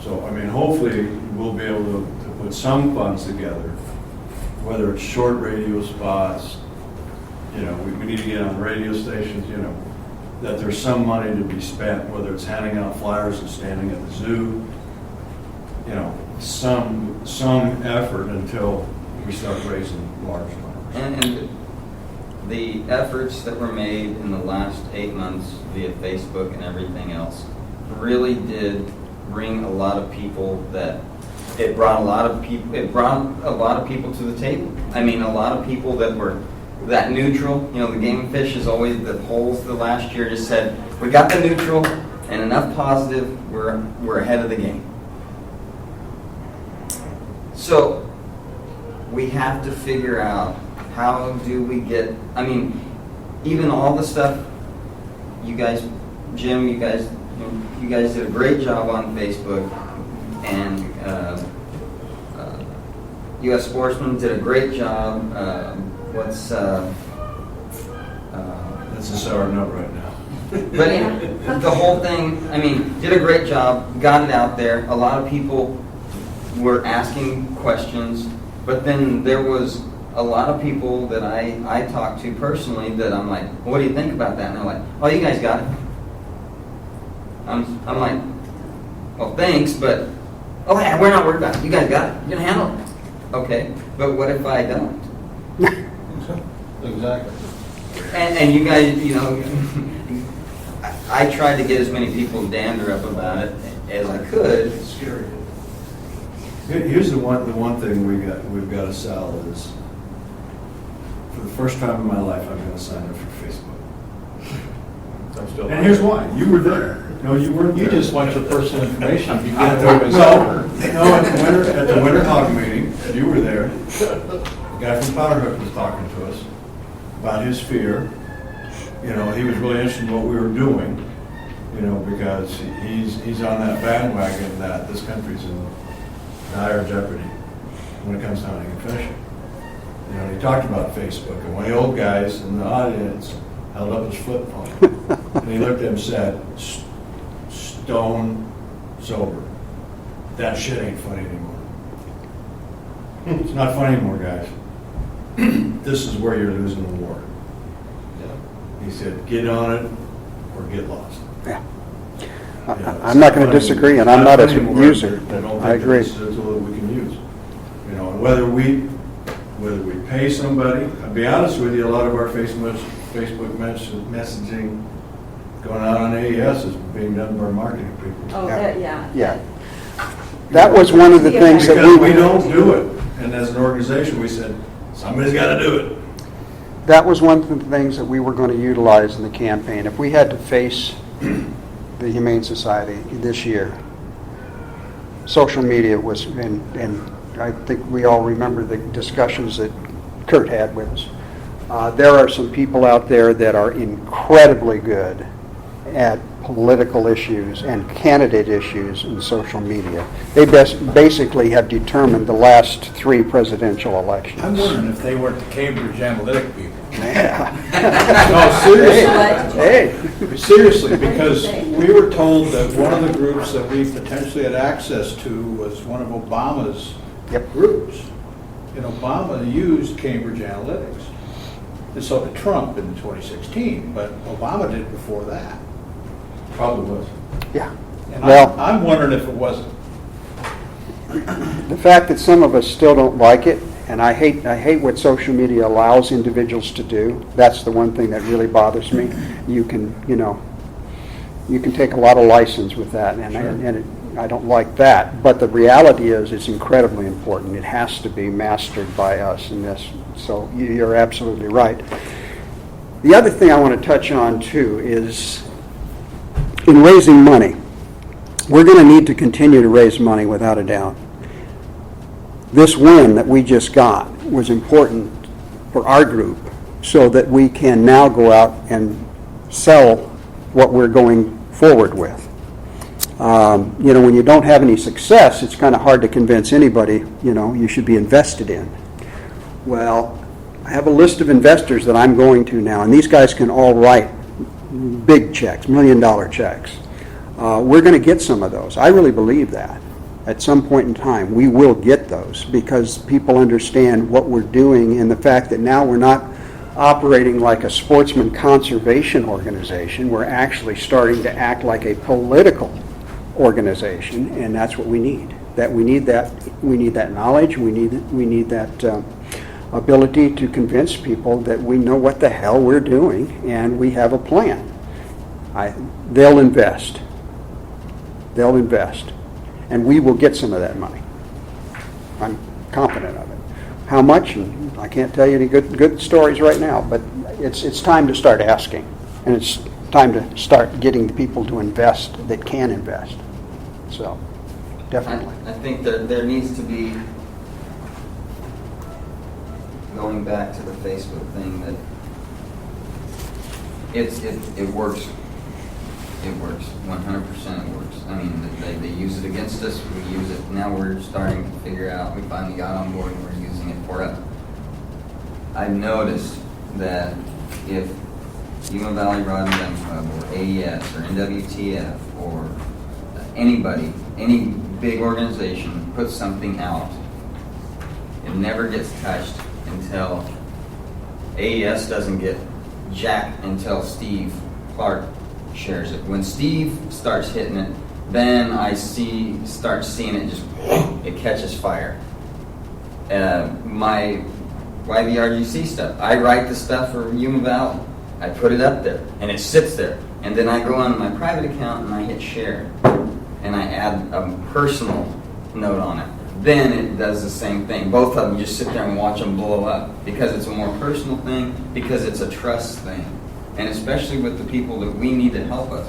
So, I mean, hopefully, we'll be able to put some funds together, whether it's short radio spots, we need to get on radio stations, that there's some money to be spent, whether it's handing out flyers and standing at the zoo, some effort until we start raising large numbers. And the efforts that were made in the last 8 months via Facebook and everything else really did bring a lot of people it brought a lot of people to the table. I mean, a lot of people that were that neutral, the Game and Fish is always, the polls the last year just said, we got the neutral and enough positive, we're ahead of the game. So we have to figure out how do we get, even all the stuff you guys, Jim, you guys did a great job on Facebook, and U.S. Sportsman did a great job. That's a sour note right now. But the whole thing, did a great job, got it out there. A lot of people were asking questions, but then there was a lot of people that I talked to personally that I'm like, what do you think about that? And they're like, oh, you guys got it. I'm like, well, thanks, but, oh, yeah, we're not worried about it. You guys got it. You can handle it. Okay, but what if I don't? Exactly. And you guys, I tried to get as many people to dander up about it as I could. It's scary. Here's the one thing we've got to sell is, for the first time in my life, I'm going to sign up for Facebook. I'm still. And here's why. You were there. No, you weren't. You there. just want your personal information. You I get thought- it no, at the winter hog meeting, you were there. The guy from Powderhook was talking to us about his fear. He was really interested in what we were doing, because he's on that bandwagon that this country's in dire jeopardy when it comes to hunting and fishing. He talked about Facebook, and one of the old guys in the audience held up his flip phone, and he looked at him and said, stone sober. That shit ain't funny anymore. It's not funny anymore, guys. This is where you're losing the war. He said, get on it or get lost. Yeah. I'm not going to disagree, and I'm not a user. I agree. This is a tool that we can use. And whether we pay somebody, I'll be honest with you, a lot of our Facebook messaging going out on AES is being done by marketing people. Oh, Yeah. Yeah. That was one of the things that Because we don't do it. And as an organization, we said, somebody's got to do it. That was one of the things that we were going to utilize in the campaign. If we had to face the Humane Society this year, social media was, and I think we all remember the discussions that Kurt had with us. There are some people out there that are incredibly good at political issues and candidate issues in social media. They basically have determined the last 3 presidential elections. I'm wondering if they weren't the Cambridge Analytic people. Yeah. No, seriously. Hey. Seriously, because we were told that one of the groups that we potentially had access to was one of Obama's Yep. groups. And Obama used Cambridge Analytics. And so did Trump in 2016, but Obama did before that. Probably was. Yeah. And Well, I'm wondering if it wasn't. the fact that some of us still don't like it, and I hate what social media allows individuals to do. That's the one thing that really bothers me. You can take a lot of license with that, and I don't like that. But the reality is, it's incredibly important. It has to be mastered by us in this. So you're absolutely right. The other thing I want to touch on too is in raising money. We're going to need to continue to raise money without a doubt. This win that we just got was important for our group so that we can now go out and sell what we're going forward with. When you don't have any success, it's kind of hard to convince anybody, you should be invested in. Well, I have a list of investors that I'm going to now, and these guys can all write big checks, $1 million checks. We're going to get some of those. I really believe that. At some point in time, we will get those because people understand what we're doing and the fact that now we're not operating like a sportsman conservation organization. We're actually starting to act like a political organization, and that's what we need. We need that knowledge. We need that ability to convince people that we know what the hell we're doing and we have a plan. They'll invest. And we will get some of that money. I'm confident of it. How much? I can't tell you any good stories right now, but it's time to start asking. And it's time to start getting the people to invest that can invest. So, definitely. I think that there needs to be, going back to the Facebook thing, that it works. It works. 100% it works. I mean, they use it against us. We use it. Now we're starting to figure out. We finally got on board and we're using it for us. I've noticed that if Yuma Valley Rod and Gun Club or AES or NWTF or anybody, any big organization puts something out, it never gets touched until AES doesn't get jack until Steve Clark shares it. When Steve starts hitting it, then I start seeing it it catches fire. My YVRGC stuff, I write the stuff for Yuma Valley. I put it up there, and it sits there. And then I go on my private account and I hit share, and I add a personal note on it. Then it does the same thing. Both of them, you just sit there and watch them blow up because it's a more personal thing, because it's a trust thing. And especially with the people that we need to help us,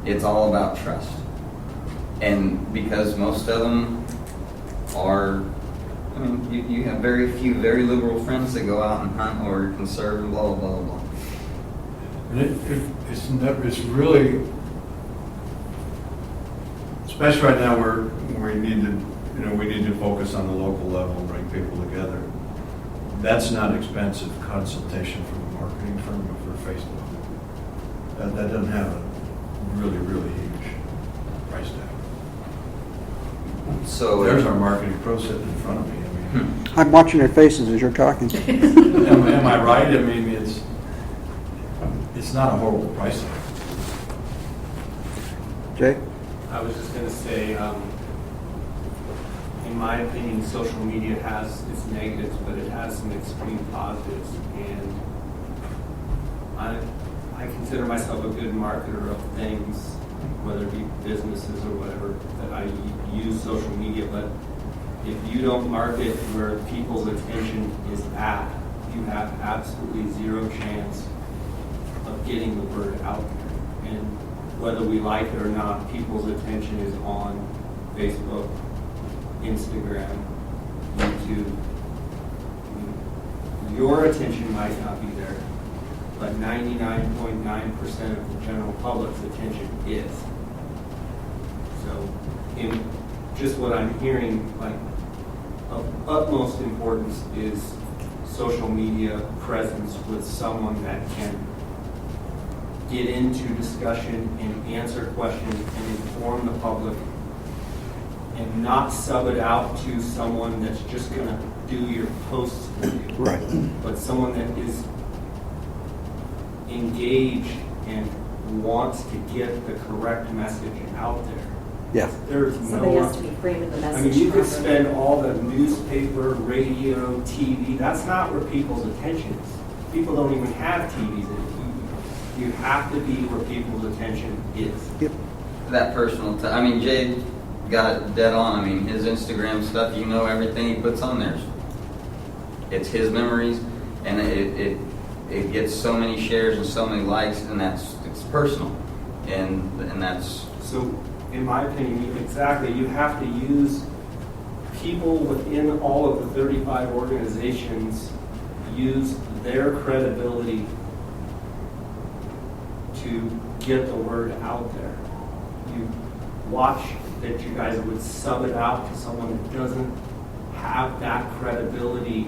it's all about trust. And because most of them are, I mean, you have very few very liberal friends that go out and hunt or conserve and blah, blah, blah, blah. And it's really, especially right now where we need to focus on the local level and bring people together. That's not expensive consultation from a marketing firm for Facebook. That doesn't have a really, really huge price tag. So There's our marketing pro sitting in front of me. I mean, I'm watching their faces as you're talking. am I right? I mean, it's not a horrible price tag. Jay? I was just going to say, in my opinion, social media has its negatives, but it has some extreme positives. And I consider myself a good marketer of things, whether it be businesses or whatever, that I use social media. But if you don't market where people's attention is at, you have absolutely zero chance of getting the word out there. And whether we like it or not, people's attention is on Facebook, Instagram, YouTube. Your attention might not be there, but 99.9% of the general public's attention is. So, in just what I'm hearing, like, of utmost importance is social media presence with someone that can get into discussion and answer questions and inform the public, and not sub it out to someone that's just going to do your posts for you. Right. But someone that is engaged and wants to get the correct message out there. Yeah. There's Somebody no. has to be framing the I message. mean, you could properly. spend all the newspaper, radio, TV. That's not where people's attention is. People don't even have TVs. You have to be where people's attention is. Yep. That personal I mean, Jay got it dead on. I mean, his Instagram stuff, you know, everything he puts on there. It's his memories, and it gets so many shares and so many likes, and it's personal. And that's... So, in my opinion, exactly, you have to use people within all of the 35 organizations, use their credibility to get the word out there. You watch that you guys would sub it out to someone that doesn't have that credibility.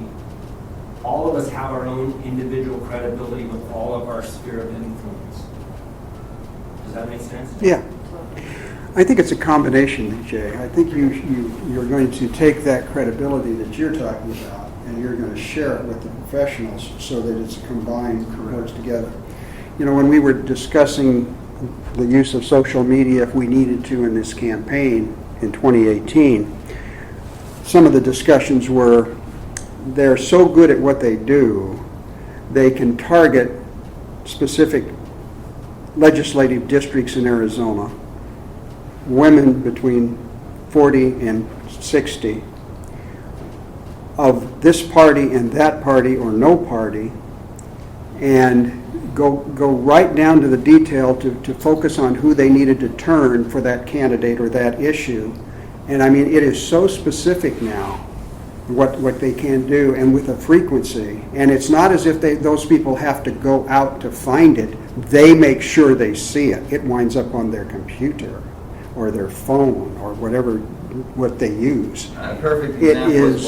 All of us have our own individual credibility with all of our sphere of influence. Does that make sense? Yeah. I think it's a combination, Jay. I think you're going to take that credibility that you're talking about, and you're going to share it with the professionals so that it's combined, works together. You know, when we were discussing the use of social media, if we needed to in this campaign in 2018, some of the discussions were, they're so good at what they do, they can target specific legislative districts in Arizona, women between 40 and 60, of this party and that party or no party, and go right down to the detail to focus on who they needed to turn for that candidate or that issue. And I mean, it is so specific now what they can do, and with a frequency. And it's not as if those people have to go out to find it. They make sure they see it. It winds up on their computer or their phone or what they use. A perfect It example is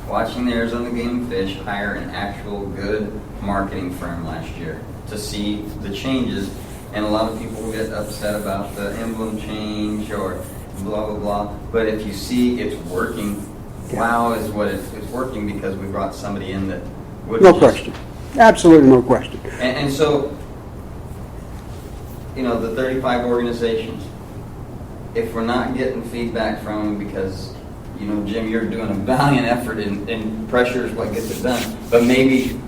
watching the Arizona Game and Fish hire an actual good marketing firm last year to see the changes. And a lot of people will get upset about the emblem change or blah, blah, blah. But if you see it's working, wow is what it's working, because we brought somebody in that would No question. Absolutely no question. And so, you know, the 35 organizations, if we're not getting feedback from them, because, you know, Jim, you're doing a valiant effort and pressure is what gets it done, but maybe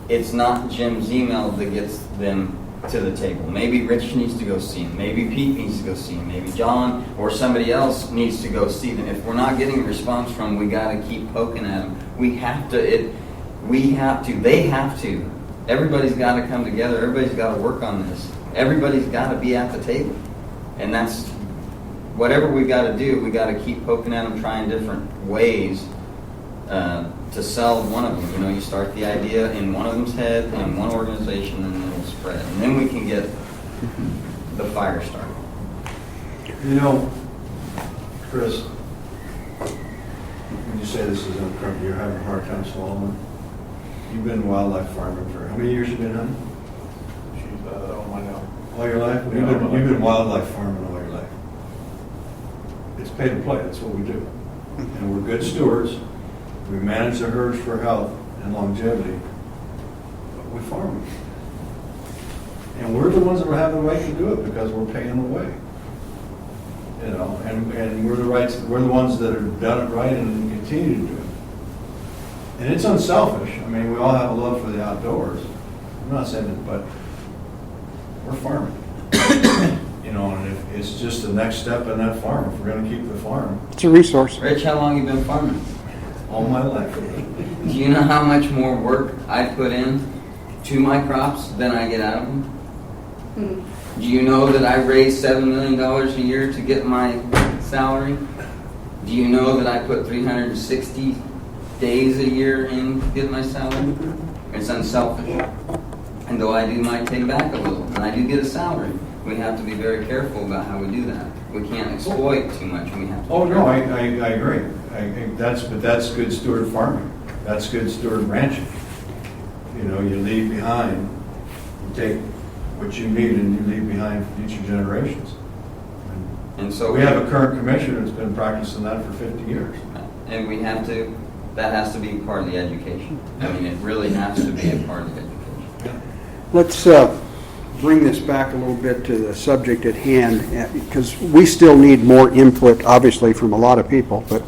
it's not Jim's email that gets them to the table. Maybe Rich needs to go see them. Maybe Pete needs to go see them. Maybe John or somebody else needs to go see them. If we're not getting a response from them, we got to keep poking at them. We have to. They have to. Everybody's got to come together. Everybody's got to work on this. Everybody's got to be at the table. And that's whatever we got to do. We got to keep poking at them, trying different ways to sell one of them. You know, you start the idea in one of them's head in one organization, and then it'll spread. And then we can get the fire started. You know, Chris, when you say this is uncomfortable, you're having a hard time swallowing. You've been wildlife farming for, how many years you been hunting? She's, oh, I know. All your life? Yeah, You've been wildlife farming all your life. It's pay to play, that's what we do. And we're good stewards. We manage the herds for health and longevity, but we farm them. And we're the ones that have the right to do it because we're paying them away. You know, and we're the ones that have done it right and continue to do it. And it's unselfish. I mean, we all have a love for the outdoors. I'm not saying that, but we're farming. You know, and it's just the next step in that farm. If we're going to keep the farm. It's a resource. Rich, how long you been farming? All my life. Do you know how much more work I put in to my crops than I get out of them? Do you know that I raise $7 million a year to get my salary? Do you know that I put 360 days a year in to get my salary? It's unselfish. And though I might take back a little, and I do get a salary, we have to be very careful about how we do that. We can't exploit too much. We have to. Oh, no, I agree. But that's good steward farming. That's good steward ranching. You know, you leave behind, you take what you need and you leave behind for future generations. And so we have a current commissioner that's been practicing that for 50 years. And we have to, that has to be part of the education. I mean, it really has to be a part of the education. Let's bring this back a little bit to the subject at hand, because we still need more input, obviously, from a lot of people, but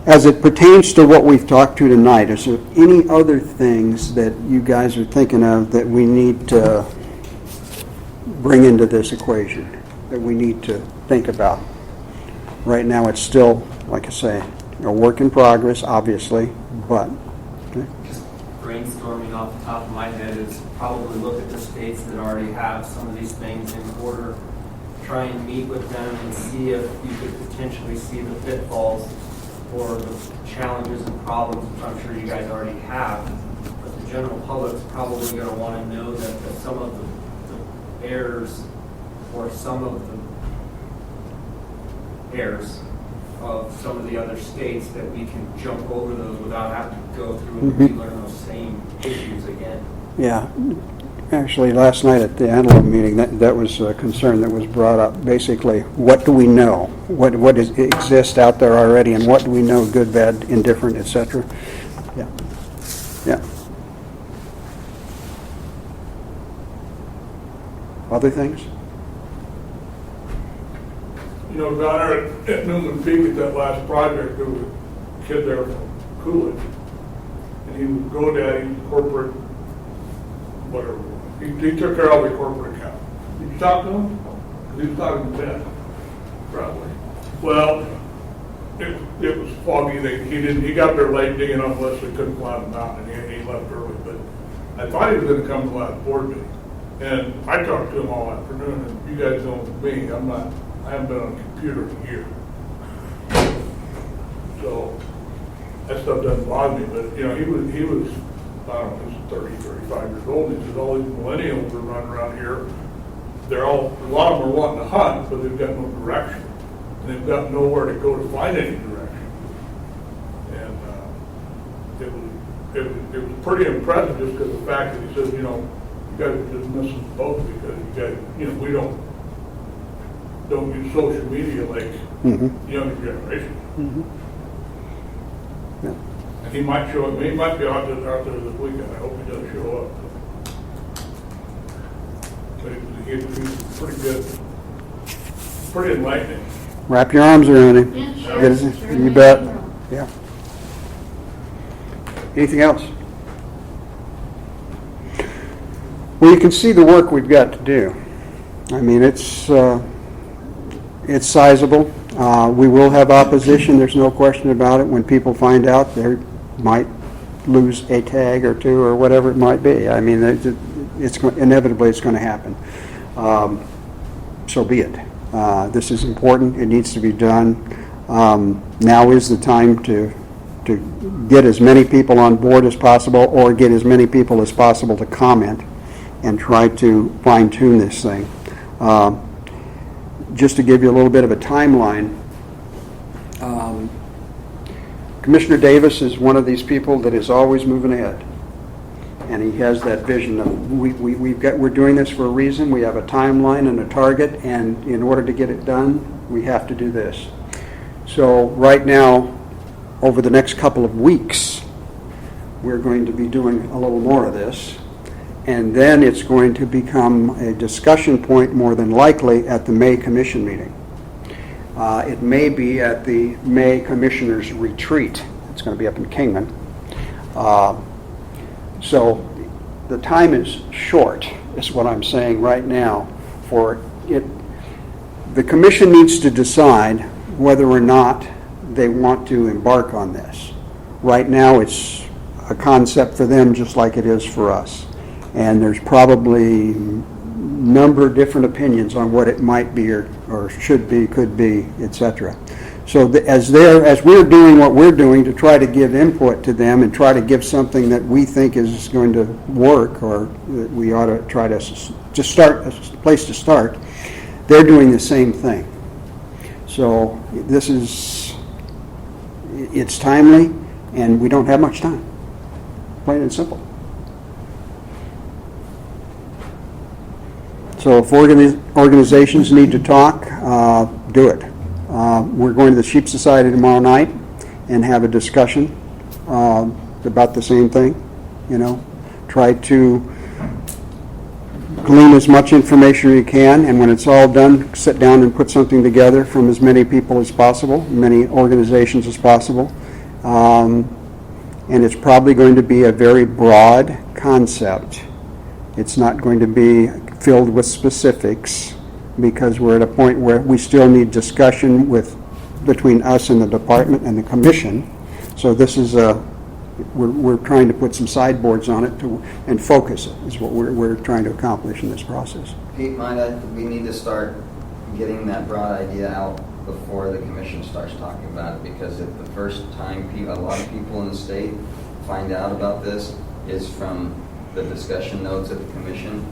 as it pertains to what we've talked to tonight, is there any other things that you guys are thinking of that we need to bring into this equation, that we need to think about? Right now, it's still, like I say, a work in progress, obviously, but... Okay. Just brainstorming off the top of my head is probably look at the states that already have some of these things in order, try and meet with them and see if you could potentially see the pitfalls or the challenges and problems, which I'm sure you guys already have. But the general public's probably going to want to know that some of the errors or some of the errors of some of the other states, that we can jump over those without having to go through and relearn those same issues again. Yeah. Actually, last night at the Antelope meeting, that was a concern that was brought up. Basically, what do we know? What exists out there already, and what do we know, good, bad, indifferent, etc.? Yeah. Yeah. Other things? You know, down there at Newman Peak at that last project, there was a kid there from Coolidge, and he was GoDaddy corporate, whatever. He took care of all the corporate account. Did you talk to him? Because he was talking to Ben, probably. Well, it was foggy. He got there late digging up lists. They couldn't climb the mountain, and he left early. But I thought he was going to come to the last board meeting, and I talked to him all afternoon. And you guys know me, I haven't been on a computer in a year. So that stuff doesn't bother me, but you know, he was, I don't know, he was 30, 35 years old. He says all these millennials are running around here. A lot of them are wanting to hunt, but they've got no direction. And they've got nowhere to go to find any direction. And it was pretty impressive just because of the fact that he says, you know, you guys are just missing the boat because you guys, you know, we don't use social media like younger generation. Yeah. And he might show up. He might be out there this weekend. I hope he does show up. But he's pretty good, pretty enlightening. Wrap your arms around him. Yeah, sure. Get his- Sure. You bet. Yeah. Anything else? Well, you can see the work we've got to do. I mean, it's sizable. We will have opposition. There's no question about it. When people find out, they might lose a tag or two or whatever it might be. I mean, inevitably it's going to happen. So be it. This is important. It needs to be done. Now is the time to get as many people on board as possible, or get as many people as possible to comment and try to fine-tune this thing. Just to give you a little bit of a timeline, Commissioner Davis is one of these people that is always moving ahead, and he has that vision of we're doing this for a reason. We have a timeline and a target, and in order to get it done, we have to do this. So right now, over the next couple of weeks, we're going to be doing a little more of this. And then it's going to become a discussion point, more than likely, at the May Commission meeting. It may be at the May Commissioners Retreat. It's going to be up in Kingman. So the time is short, is what I'm saying right now. For it, the Commission needs to decide whether or not they want to embark on this. Right now, it's a concept for them just like it is for us. And there's probably a number of different opinions on what it might be or should be, could be, etc. So as we're doing what we're doing to try to give input to them and try to give something that we think is going to work, or that we ought to try to just start a place to start, they're doing the same thing. So it's timely, and we don't have much time. Plain and simple. So if organizations need to talk, do it. We're going to the Sheep Society tomorrow night and have a discussion about the same thing. Try to glean as much information as you can, and when it's all done, sit down and put something together from as many people as possible, many organizations as possible. And it's probably going to be a very broad concept. It's not going to be filled with specifics, because we're at a point where we still need discussion between us and the department and the commission. So this is we're trying to put some sideboards on it and focus it, is what we're trying to accomplish in this process. Pete, we need to start getting that broad idea out before the commission starts talking about it, because if the first time a lot of people in the state find out about this is from the discussion notes at the commission,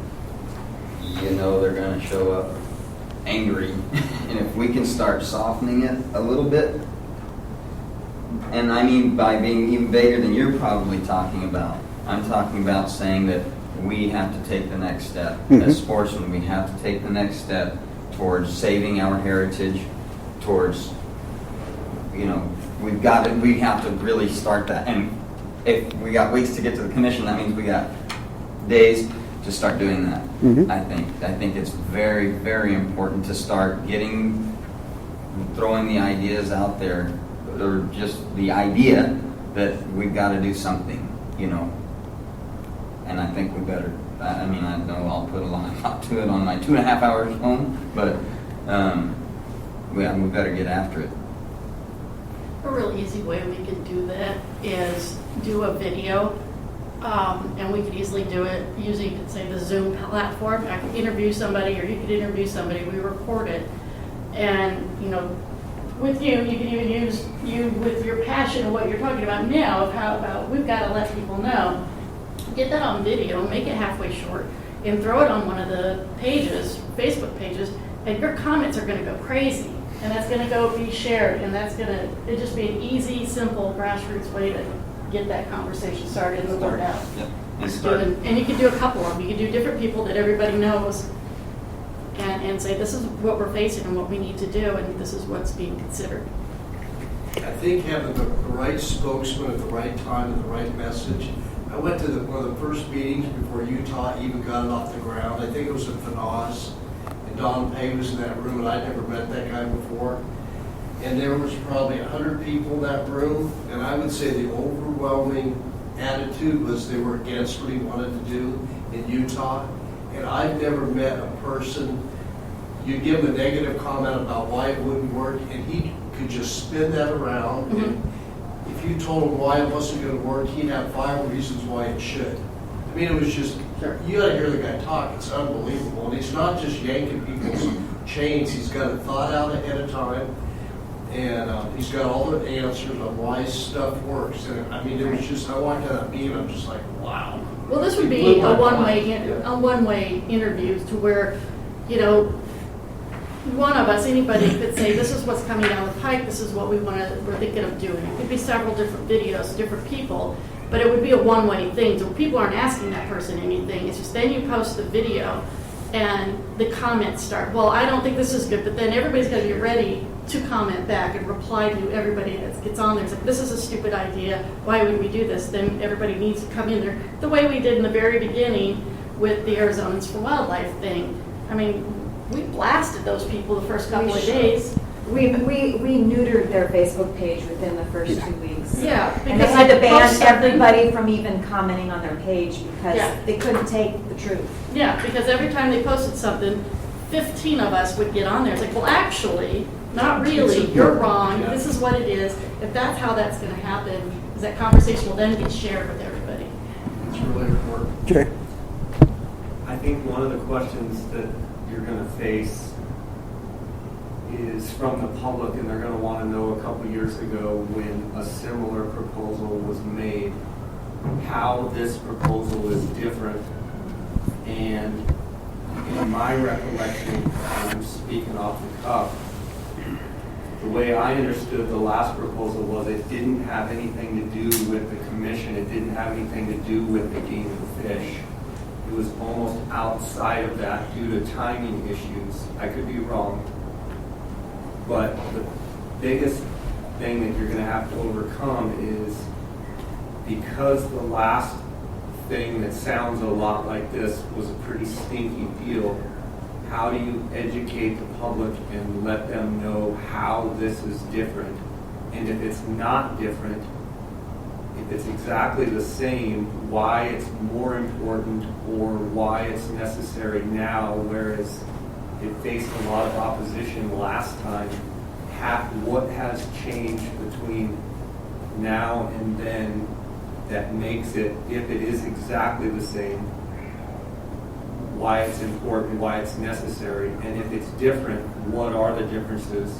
they're going to show up angry. And if we can start softening it a little bit, and I mean by being even bigger than you're probably talking about, I'm talking about saying that we have to take the next step. As sportsmen, we have to take the next step towards saving our heritage, towards, we have to really start that. And if we got weeks to get to the commission, that means we got days to start doing that. I think it's very, very important to start throwing the ideas out there, or just the idea that we've got to do something, and I think we better. I know I'll put a lot to it on my 2.5 hours home, but we better get after it. A really easy way we can do that is do a video. And we could easily do it using, say, the Zoom platform. I could interview somebody, or you could interview somebody. We record it, and with you can even use you with your passion of what you're talking about now. Of how about we've got to let people know. Get that on video, make it halfway short, and throw it on one of the pages, Facebook pages, and your comments are going to go crazy, and that's going to go be shared, and that's going to just be an easy, simple, grassroots way to get that conversation started and the word out. Yep. And you can do a couple of them. You can do different people that everybody knows, and say, this is what we're facing and what we need to do, and this is what's being considered. I think having the right spokesman at the right time and the right message. I went to one of the first meetings before Utah even got it off the ground. I think it was at Fanaz, and Don Pay was in that room, and I'd never met that guy before. And there was probably 100 people in that room, and I would say the overwhelming attitude was they were against what he wanted to do in Utah. And I've never met a person, you'd give him a negative comment about why it wouldn't work, and he could just spin that around. And if you told him why it wasn't going to work, he'd have 5 reasons why it should. I mean, it was just, you got to hear the guy talk. It's unbelievable. And he's not just yanking people's chains. He's got it thought out ahead of time. And he's got all the answers on why stuff works. And I mean, it was just, I walked out of that meeting, I'm just like, wow. Well, this would be a one-way interview to where, one of us, anybody could say, this is what's coming down the pike, this is what we're thinking of doing. It could be several different videos, different people, but it would be a one-way thing. So people aren't asking that person anything. It's just then you post the video and the comments start. Well, I don't think this is good, but then everybody's got to be ready to comment back and reply to everybody that gets on there. It's like, this is a stupid idea. Why would we do this? Then everybody needs to come in there. The way we did in the very beginning with the Arizonans for Wildlife thing. I mean, we blasted those people the first couple of days. We neutered their Facebook page within the first 2 weeks. Yeah. And they had to ban everybody from even commenting on their page because they couldn't take the truth. Yeah, because every time they posted something, 15 of us would get on there. It's like, well, actually, not really. You're wrong. This is what it is. If that's how that's going to happen, is that conversation will then get shared with everybody. It's really important. Okay. I think one of the questions that you're going to face is from the public, and they're gonna wanna know a couple years ago when a similar proposal was made, how this proposal is different. And in my recollection, and I'm speaking off the cuff, the way I understood the last proposal was it didn't have anything to do with the commission. It didn't have anything to do with the game and fish. It was almost outside of that due to timing issues. I could be wrong. But the biggest thing that you're going to have to overcome is, because the last thing that sounds a lot like this was a pretty stinky deal, how do you educate the public and let them know how this is different? And if it's not different, if it's exactly the same, why it's more important or why it's necessary now, whereas it faced a lot of opposition last time. What has changed between now and then that makes it, if it is exactly the same, why it's important, why it's necessary, and if it's different, what are the differences,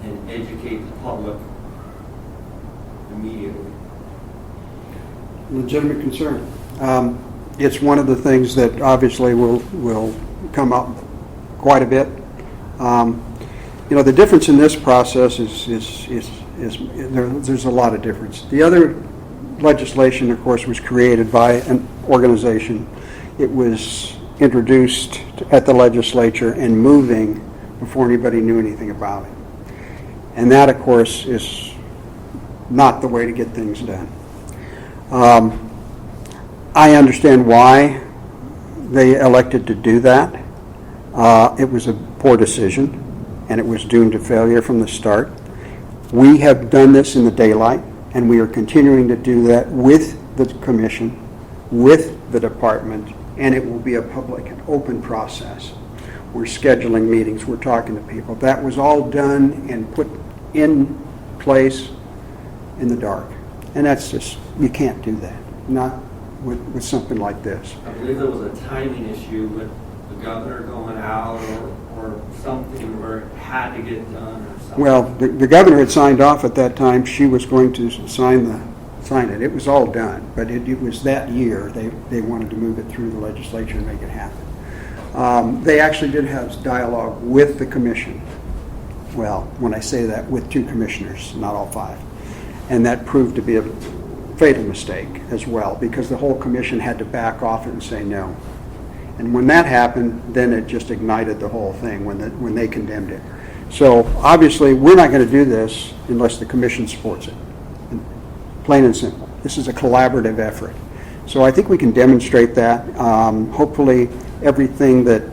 and educate the public immediately. Legitimate concern. It's one of the things that obviously will come up quite a bit. The difference in this process is there's a lot of difference. The other legislation, of course, was created by an organization. It was introduced at the legislature and moving before anybody knew anything about it. And that, of course, is not the way to get things done. I understand why they elected to do that. It was a poor decision, and it was doomed to failure from the start. We have done this in the daylight, and we are continuing to do that with the commission, with the department, and it will be a public and open process. We're scheduling meetings, we're talking to people. That was all done and put in place in the dark. And that's just, you can't do that, not with something like this. I believe there was a timing issue with the governor going out or something where it had to get done or something. Well, the governor had signed off at that time. She was going to sign it. It was all done, but it was that year they wanted to move it through the legislature and make it happen. They actually did have dialogue with the commission. Well, when I say that, with 2 commissioners, not all 5. And that proved to be a fatal mistake as well, because the whole commission had to back off it and say no. And when that happened, then it just ignited the whole thing when they condemned it. So obviously, we're not going to do this unless the commission supports it. Plain and simple. This is a collaborative effort. So I think we can demonstrate that. Hopefully, everything that...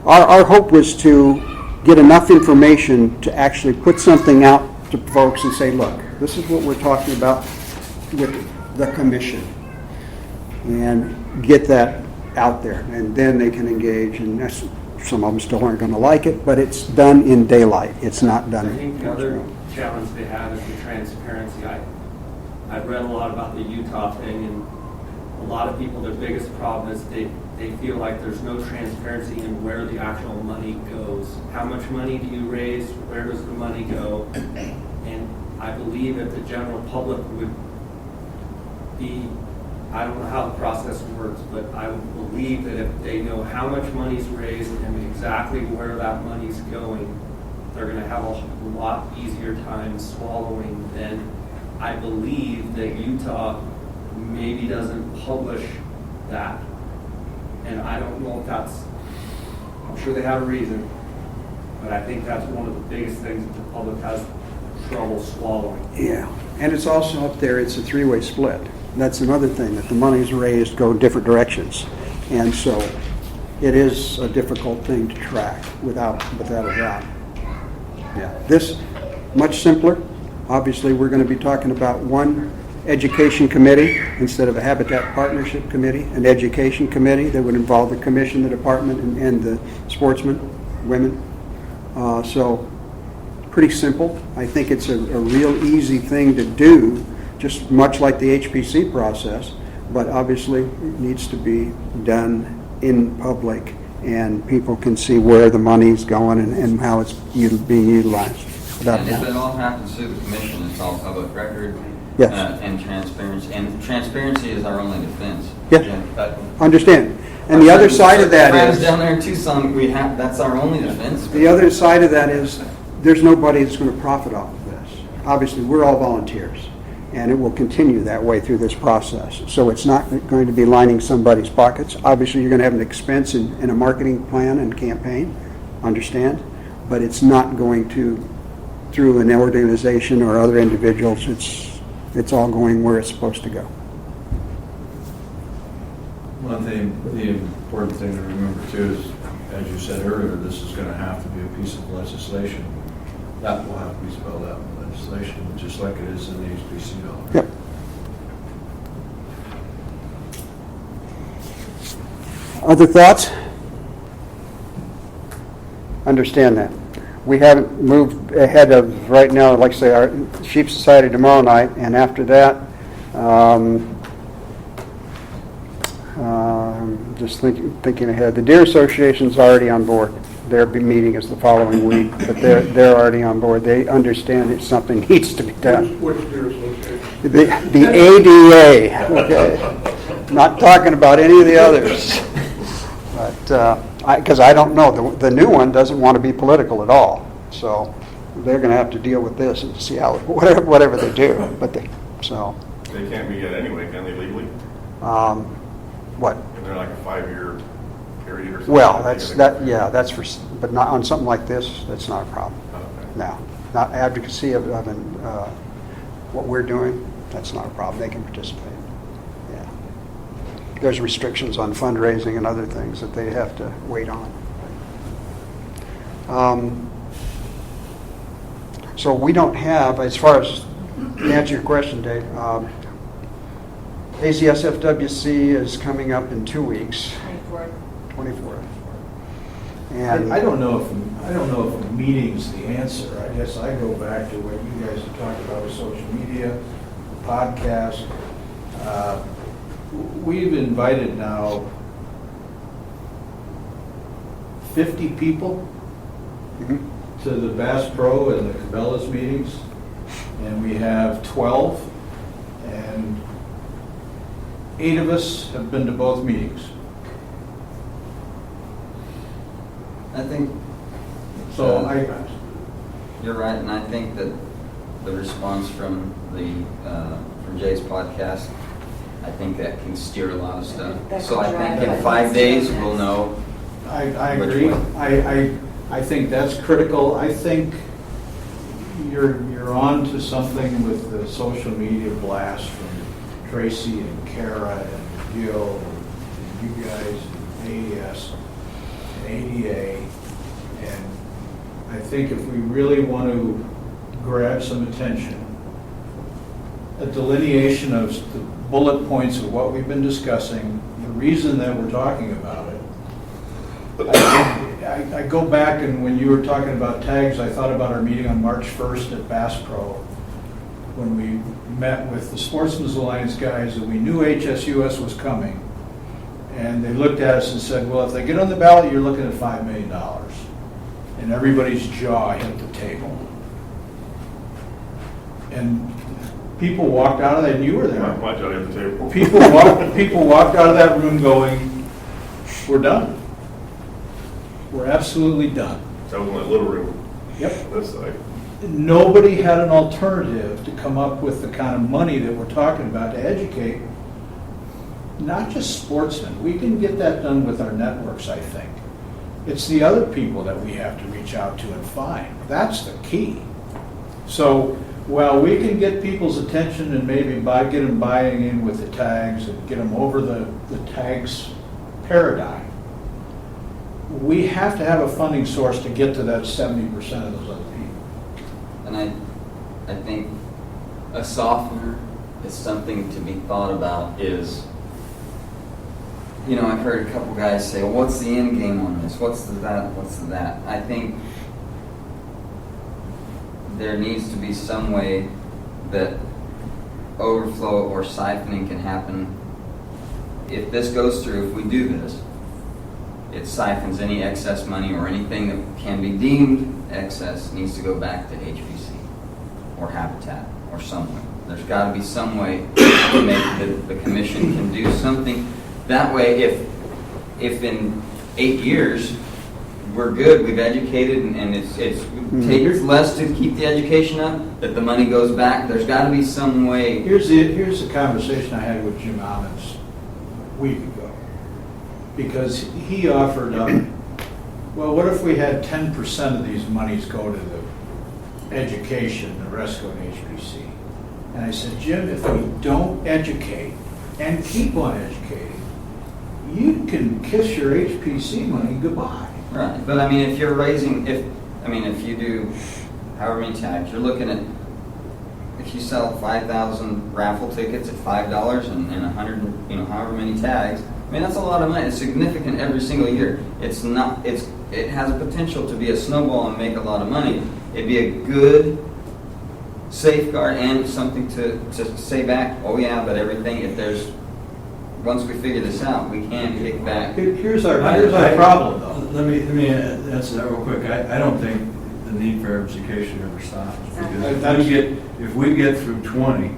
Our hope was to get enough information to actually put something out to folks and say, look, this is what we're talking about with the commission. And get that out there. And then they can engage. And some of them still aren't going to like it, but it's done in daylight. It's not done. I think the other challenge they have is the transparency. I've read a lot about the Utah thing, and a lot of people, their biggest problem is they feel like there's no transparency in where the actual money goes. How much money do you raise? Where does the money go? And I believe if the general public would be, I don't know how the process works, but I would believe that if they know how much money's raised and exactly where that money's going, they're going to have a lot easier time swallowing than I believe that Utah maybe doesn't publish that. And I don't know if that's, I'm sure they have a reason, but I think that's one of the biggest things that the public has trouble swallowing. Yeah, and it's also up there, it's a 3-way split. That's another thing, that the money's raised go different directions. And so it is a difficult thing to track without a doubt. Yeah, this, much simpler. Obviously, we're going to be talking about one education committee instead of a habitat partnership committee, an education committee that would involve the commission, the department, and the sportsmen, women. So pretty simple. I think it's a real easy thing to do, just much like the HPC process, but obviously it needs to be done in public and people can see where the money's going and how it's being utilized. Without And if doubt. it all happens through the commission, it's all public record. Yes. And transparency. And transparency is our only defense. Yes. Yeah, but Understand. And the other side of that friends is, down there in Tucson, that's our only defense. the other side of that is, there's nobody that's going to profit off of this. Obviously, we're all volunteers, and it will continue that way through this process. So it's not going to be lining somebody's pockets. Obviously, you're going to have an expense in a marketing plan and campaign, understand? But it's not going to, through an organization or other individuals, it's all going where it's supposed to go. One thing, the important thing to remember too is, as you said earlier, this is going to have to be a piece of legislation. That will have to be spelled out in legislation, just like it is in the HPC bill. Yep. Other thoughts? Understand that. We haven't moved ahead of, right now, like I say, our Sheep Society tomorrow night, and after that, just thinking ahead, the Deer Association's already on board. Their meeting is the following week, but they're already on board. They understand that something needs to be done. Which Deer Association? The ADA, okay? Not talking about any of the others. But, because I don't know, the new one doesn't want to be political at all. So they're going to have to deal with this and see how, whatever they do. But they can't be yet anyway, can they legally? What? Isn't there like a 5-year period or something? Well, that's for, but not on something like this, that's not a problem. Okay. No, not advocacy of what we're doing, that's not a problem. They can participate. Yeah. There's restrictions on fundraising and other things that they have to wait on. So we don't have, as far as, to answer your question, Dave, ACSFWC is coming up in 2 weeks. 24th. And I don't know if a meeting's the answer. I guess I go back to what you guys have talked about with social media, the podcast. We've invited now 50 people to the Bass Pro and the Cabela's meetings, and we have 12, and 8 of us have been to both meetings. I think So you're right, and I think that the response from from Jay's podcast, I think that can steer a lot of stuff. That So can I drive think it. in 5 days we'll know. I Which agree. way? I think that's critical. I think you're on to something with the social media blast from Tracy and Kara and Gil and you guys and AES and ADA. And I think if we really want to grab some attention, a delineation of the bullet points of what we've been discussing, the reason that we're talking about it. I go back, and when you were talking about tags, I thought about our meeting on March 1st at Bass Pro, when we met with the Sportsman's Alliance guys, and we knew HSUS was coming. And they looked at us and said, well, if they get on the ballot, you're looking at $5 million. And everybody's jaw hit the table. And people walked out of that, and you were there. My job at the table. People walked out of that room going, we're done. We're absolutely done. That was in that little room. Yep. This side. Nobody had an alternative to come up with the kind of money that we're talking about to educate, not just sportsmen. We can get that done with our networks, I think. It's the other people that we have to reach out to and find. That's the key. So while we can get people's attention and maybe get them buying in with the tags and get them over the tags paradigm, we have to have a funding source to get to that 70% of those other people. And I think a softener is something to be thought about is, you know, I've heard a couple guys say, well, what's the end game on this? What's the that? What's the that? I think there needs to be some way that overflow or siphoning can happen. If this goes through, if we do this, it siphons any excess money or anything that can be deemed excess needs to go back to HPC or Habitat or someone. There's got to be some way to make the commission can do something. That way, if in 8 years we're good, we've educated, and it takes less to keep the education up, that the money goes back. There's got to be some way. Here's the conversation I had with Jim Ammons a week ago, because he offered up, well, what if we had 10% of these monies go to the education, the rest go to HPC? And I said, Jim, if we don't educate and keep on educating, you can kiss your HPC money goodbye. Right, but I mean, if you're raising, if you do however many tags, you're looking at, if you sell 5,000 raffle tickets at $5 and 100, however many tags, I mean, that's a lot of money. It's significant every single year. It has a potential to be a snowball and make a lot of money. It'd be a good safeguard and something to say back, oh yeah, but everything, once we figure this out, we can't kick back. Here's our problem, though. Let me answer that real quick. I don't think the need for education ever stops. Because if we get through 20,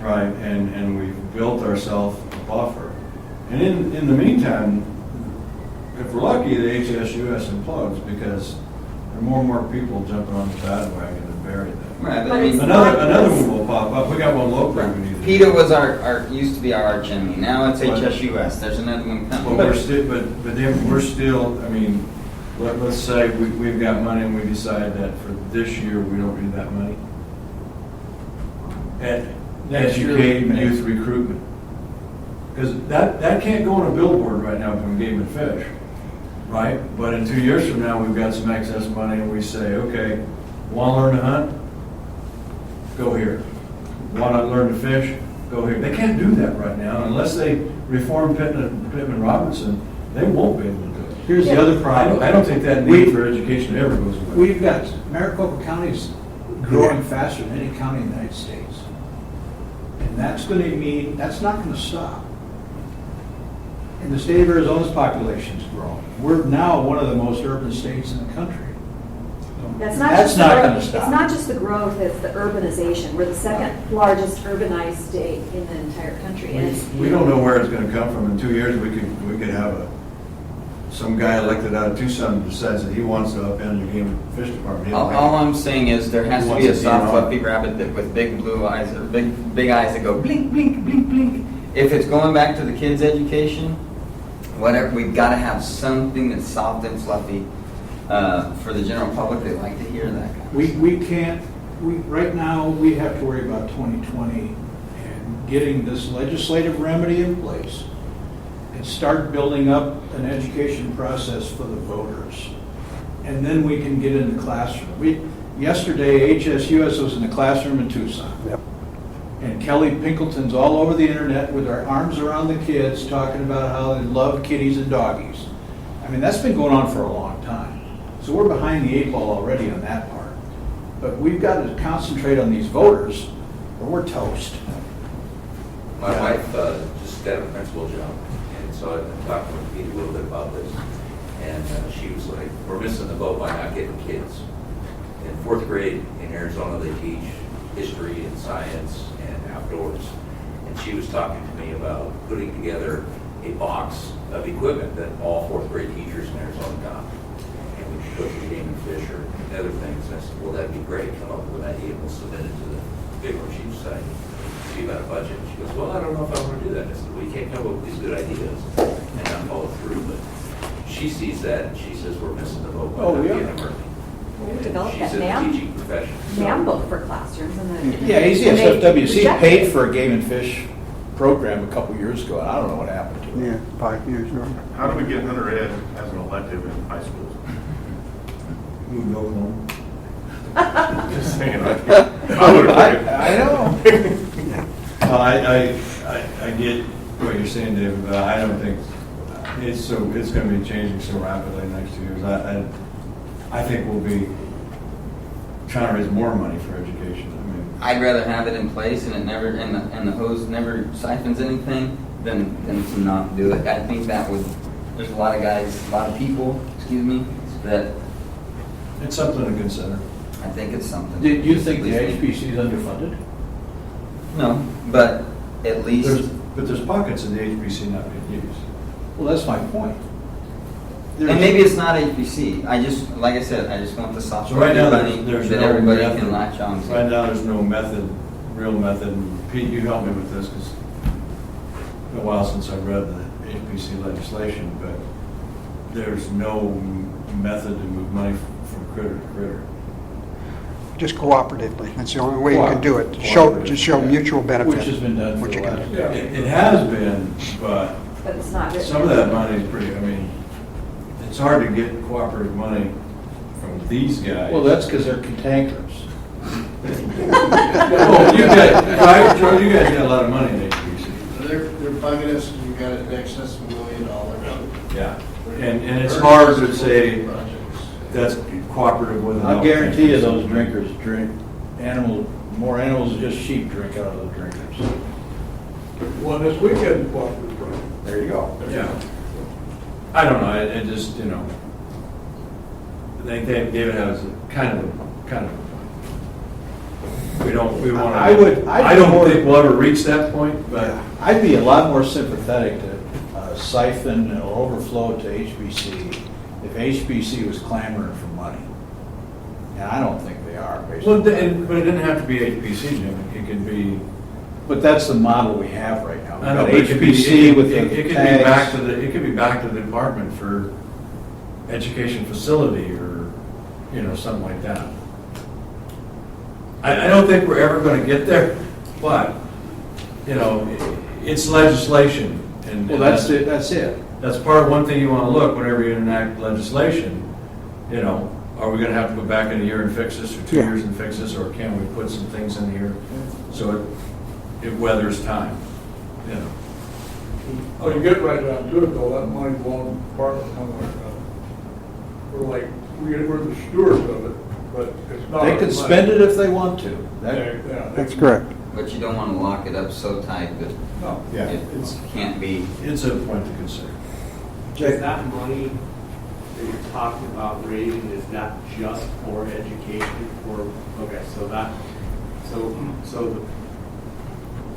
right, and we've built ourselves a buffer, and in the meantime, if we're lucky, the HSUS implodes because there are more and more people jumping on the bandwagon and bury them. Right, but I mean, another one will pop up. We got one locally we need to do. PETA was our used to be our arch enemy. Now it's HSUS. There's another one coming. But then we're still. I mean, let's say we've got money and we decide that for this year we don't need that money. Educate youth recruitment, because that can't go on a billboard right now from Game and Fish, right? But in 2 years from now, we've got some excess money and we say, okay, want to learn to hunt? Go here. Want to learn to fish? Go here. They can't do that right now unless they reform Pittman Robertson. They won't be able to do it. Here's the other problem. I don't think that need for education ever goes away. We've got Maricopa County's growing faster than any county in the United States. And that's going to mean, that's not going to stop. And the state of Arizona's population is growing. We're now one of the most urban states in the country. That's not going to stop. It's not just the growth, it's the urbanization. We're the second largest urbanized state in the entire country. And we don't know where it's going to come from. In 2 years, we could have some guy elected out of Tucson who decides that he wants to upend the game and fish department. All I'm saying is there has to be a soft, fluffy rabbit with big blue eyes or big eyes that go blink, blink, blink, blink. If it's going back to the kids' education, whatever, we've got to have something that's soft and fluffy. For the general public, they like to hear that kind of stuff. Right now, we have to worry about 2020 and getting this legislative remedy in place and start building up an education process for the voters. And then we can get in the classroom. Yesterday, HSUS was in the classroom in Tucson. Yep. And Kelly Pinkelton's all over the internet with her arms around the kids talking about how they love kitties and doggies. I mean, that's been going on for a long time. So we're behind the 8 ball already on that part. But we've got to concentrate on these voters or we're toast. My wife just got a principal job, and so I talked with Pete a little bit about this. And she was like, we're missing the boat by not getting kids. In 4th grade in Arizona, they teach history and science and outdoors. And she was talking to me about putting together a box of equipment that all 4th grade teachers in Arizona got. And we could go through Game and Fish or other things. And I said, well, that'd be great. Come up with an idea and we'll submit it to the Big Orange Chief Society. See about a budget. She goes, well, I don't know if I want to do that. I said, well, you can't come up with these good ideas and not follow through. But she sees that and she says we're missing the boat by not getting them early. we developed She's that in the teaching profession. NAM book for classrooms. And the, Yeah, ACSFWC rejected paid it. for a game and fish program a couple years ago, and I don't know what happened to it. Yeah, 5 years ago. How do we get hunter ed as an elective in high schools? Who go home? Just saying. I would agree. I know. I get what you're saying, David, but I don't think it's going to be changing so rapidly in the next 2 years. I think we'll be trying to raise more money for education. I mean, I'd rather have it in place and it never and the hose never siphons anything than to not do it. I think that would there's a lot of guys, a lot of people, excuse me, that It's something to consider. I think it's something. Do you think the At least- HPC is underfunded? No, but at least, But there's pockets of the HPC not being used. Well, that's my point. and maybe it's not HPC. I just, like I said, I just want the soft So right now, money there's that no everybody method. can latch on Right to. now, there's no method, real method. And Pete, you help me with this because it's been a while since I read the HPC legislation, but there's no method to move money from critter to critter. Just cooperatively. That's the only way you can do it. To show mutual benefit. Which has been done for Which the you can last. do. Yeah. It has been, but But it's not written. some of that money is pretty, I mean, it's hard to get cooperative money from these guys. Well, that's because they're cantankerous. Oh, you guys, right, Joe, you guys got a lot of money in HPC. They're bugging us, you got it in excess of $1 million. Yeah, and it's hard to say that's cooperative with an I outfit. guarantee you those drinkers drink more animals than just sheep drink out of the drinkers. Well, this weekend, well, There you go. Yeah. I don't know, it just, you know, I think David has kind of a point. We want to, I would- I don't think we'll ever reach that point, but I'd be a lot more sympathetic to siphon or overflow to HBC if HBC was clamoring for money. And I don't think they are, based well, on that. but it didn't have to be HPC, Jim. It could be. But that's the model we have right now. We've I know, got but it could be- HBC with it the could be back tags. to it could be back to the department for education facility or, you know, something like that. I don't think we're ever going to get there, but, you know, it's legislation. And Well, that's it, that's it. That's part of one thing you want to look whenever you enact legislation, you know, are we going to have to go back in a year and fix this or 2 Yeah. years and fix this, or can we put some things in here so it weathers time, you know? well, you get right down to it though, that money belongs to the department somewhere. We're like, we're the stewards of it, but it's not. They can spend it if they want to. Yeah, That- yeah. That's correct. But you don't want to lock it up so tight that No. Yeah, it can't be. it's a point to consider. Is that money that you're talking about raising, is that just for education or, okay, so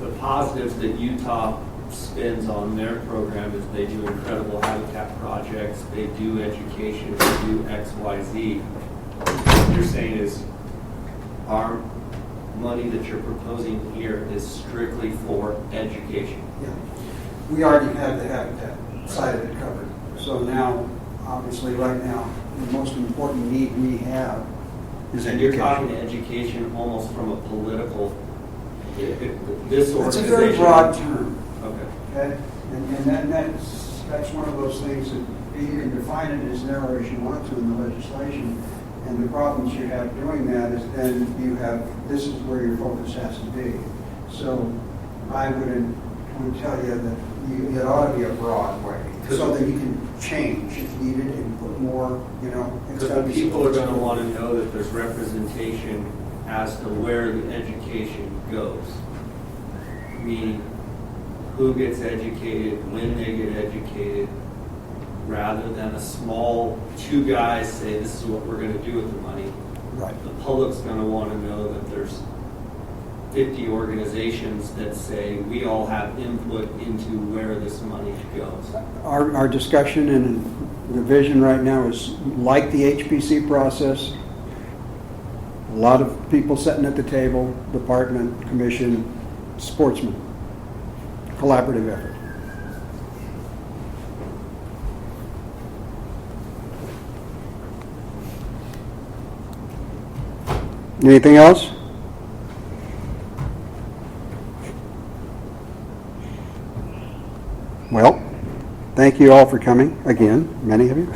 the positives that Utah spends on their program is they do incredible habitat projects, they do education, they do X, Y, Z. What you're saying is our money that you're proposing here is strictly for education. Yeah. We already have the habitat side of it covered. So now, obviously, right now, the most important need we have is And you're talking education. education almost from a political, this It's a organization. very broad term, Okay. okay? And that's one of those things that you can define it as narrow as you want to in the legislation. And the problems you have doing that is then you have, this is where your focus has to be. So I would tell you that it ought to be a broad way, so that you can change if needed and put more, you know. it's Because gotta the be people are something going to want to specific. know that there's representation as to where the education goes. Meaning, who gets educated, when they get educated, rather than a small, two guys say, this is what we're going to do with the money. Right. The public's going to want to know that there's 50 organizations that say, we all have input into where this money goes. Our discussion and the vision right now is like the HPC process. A lot of people sitting at the table, department, commission, sportsmen, collaborative effort. Anything else? Well, thank you all for coming again, many of you.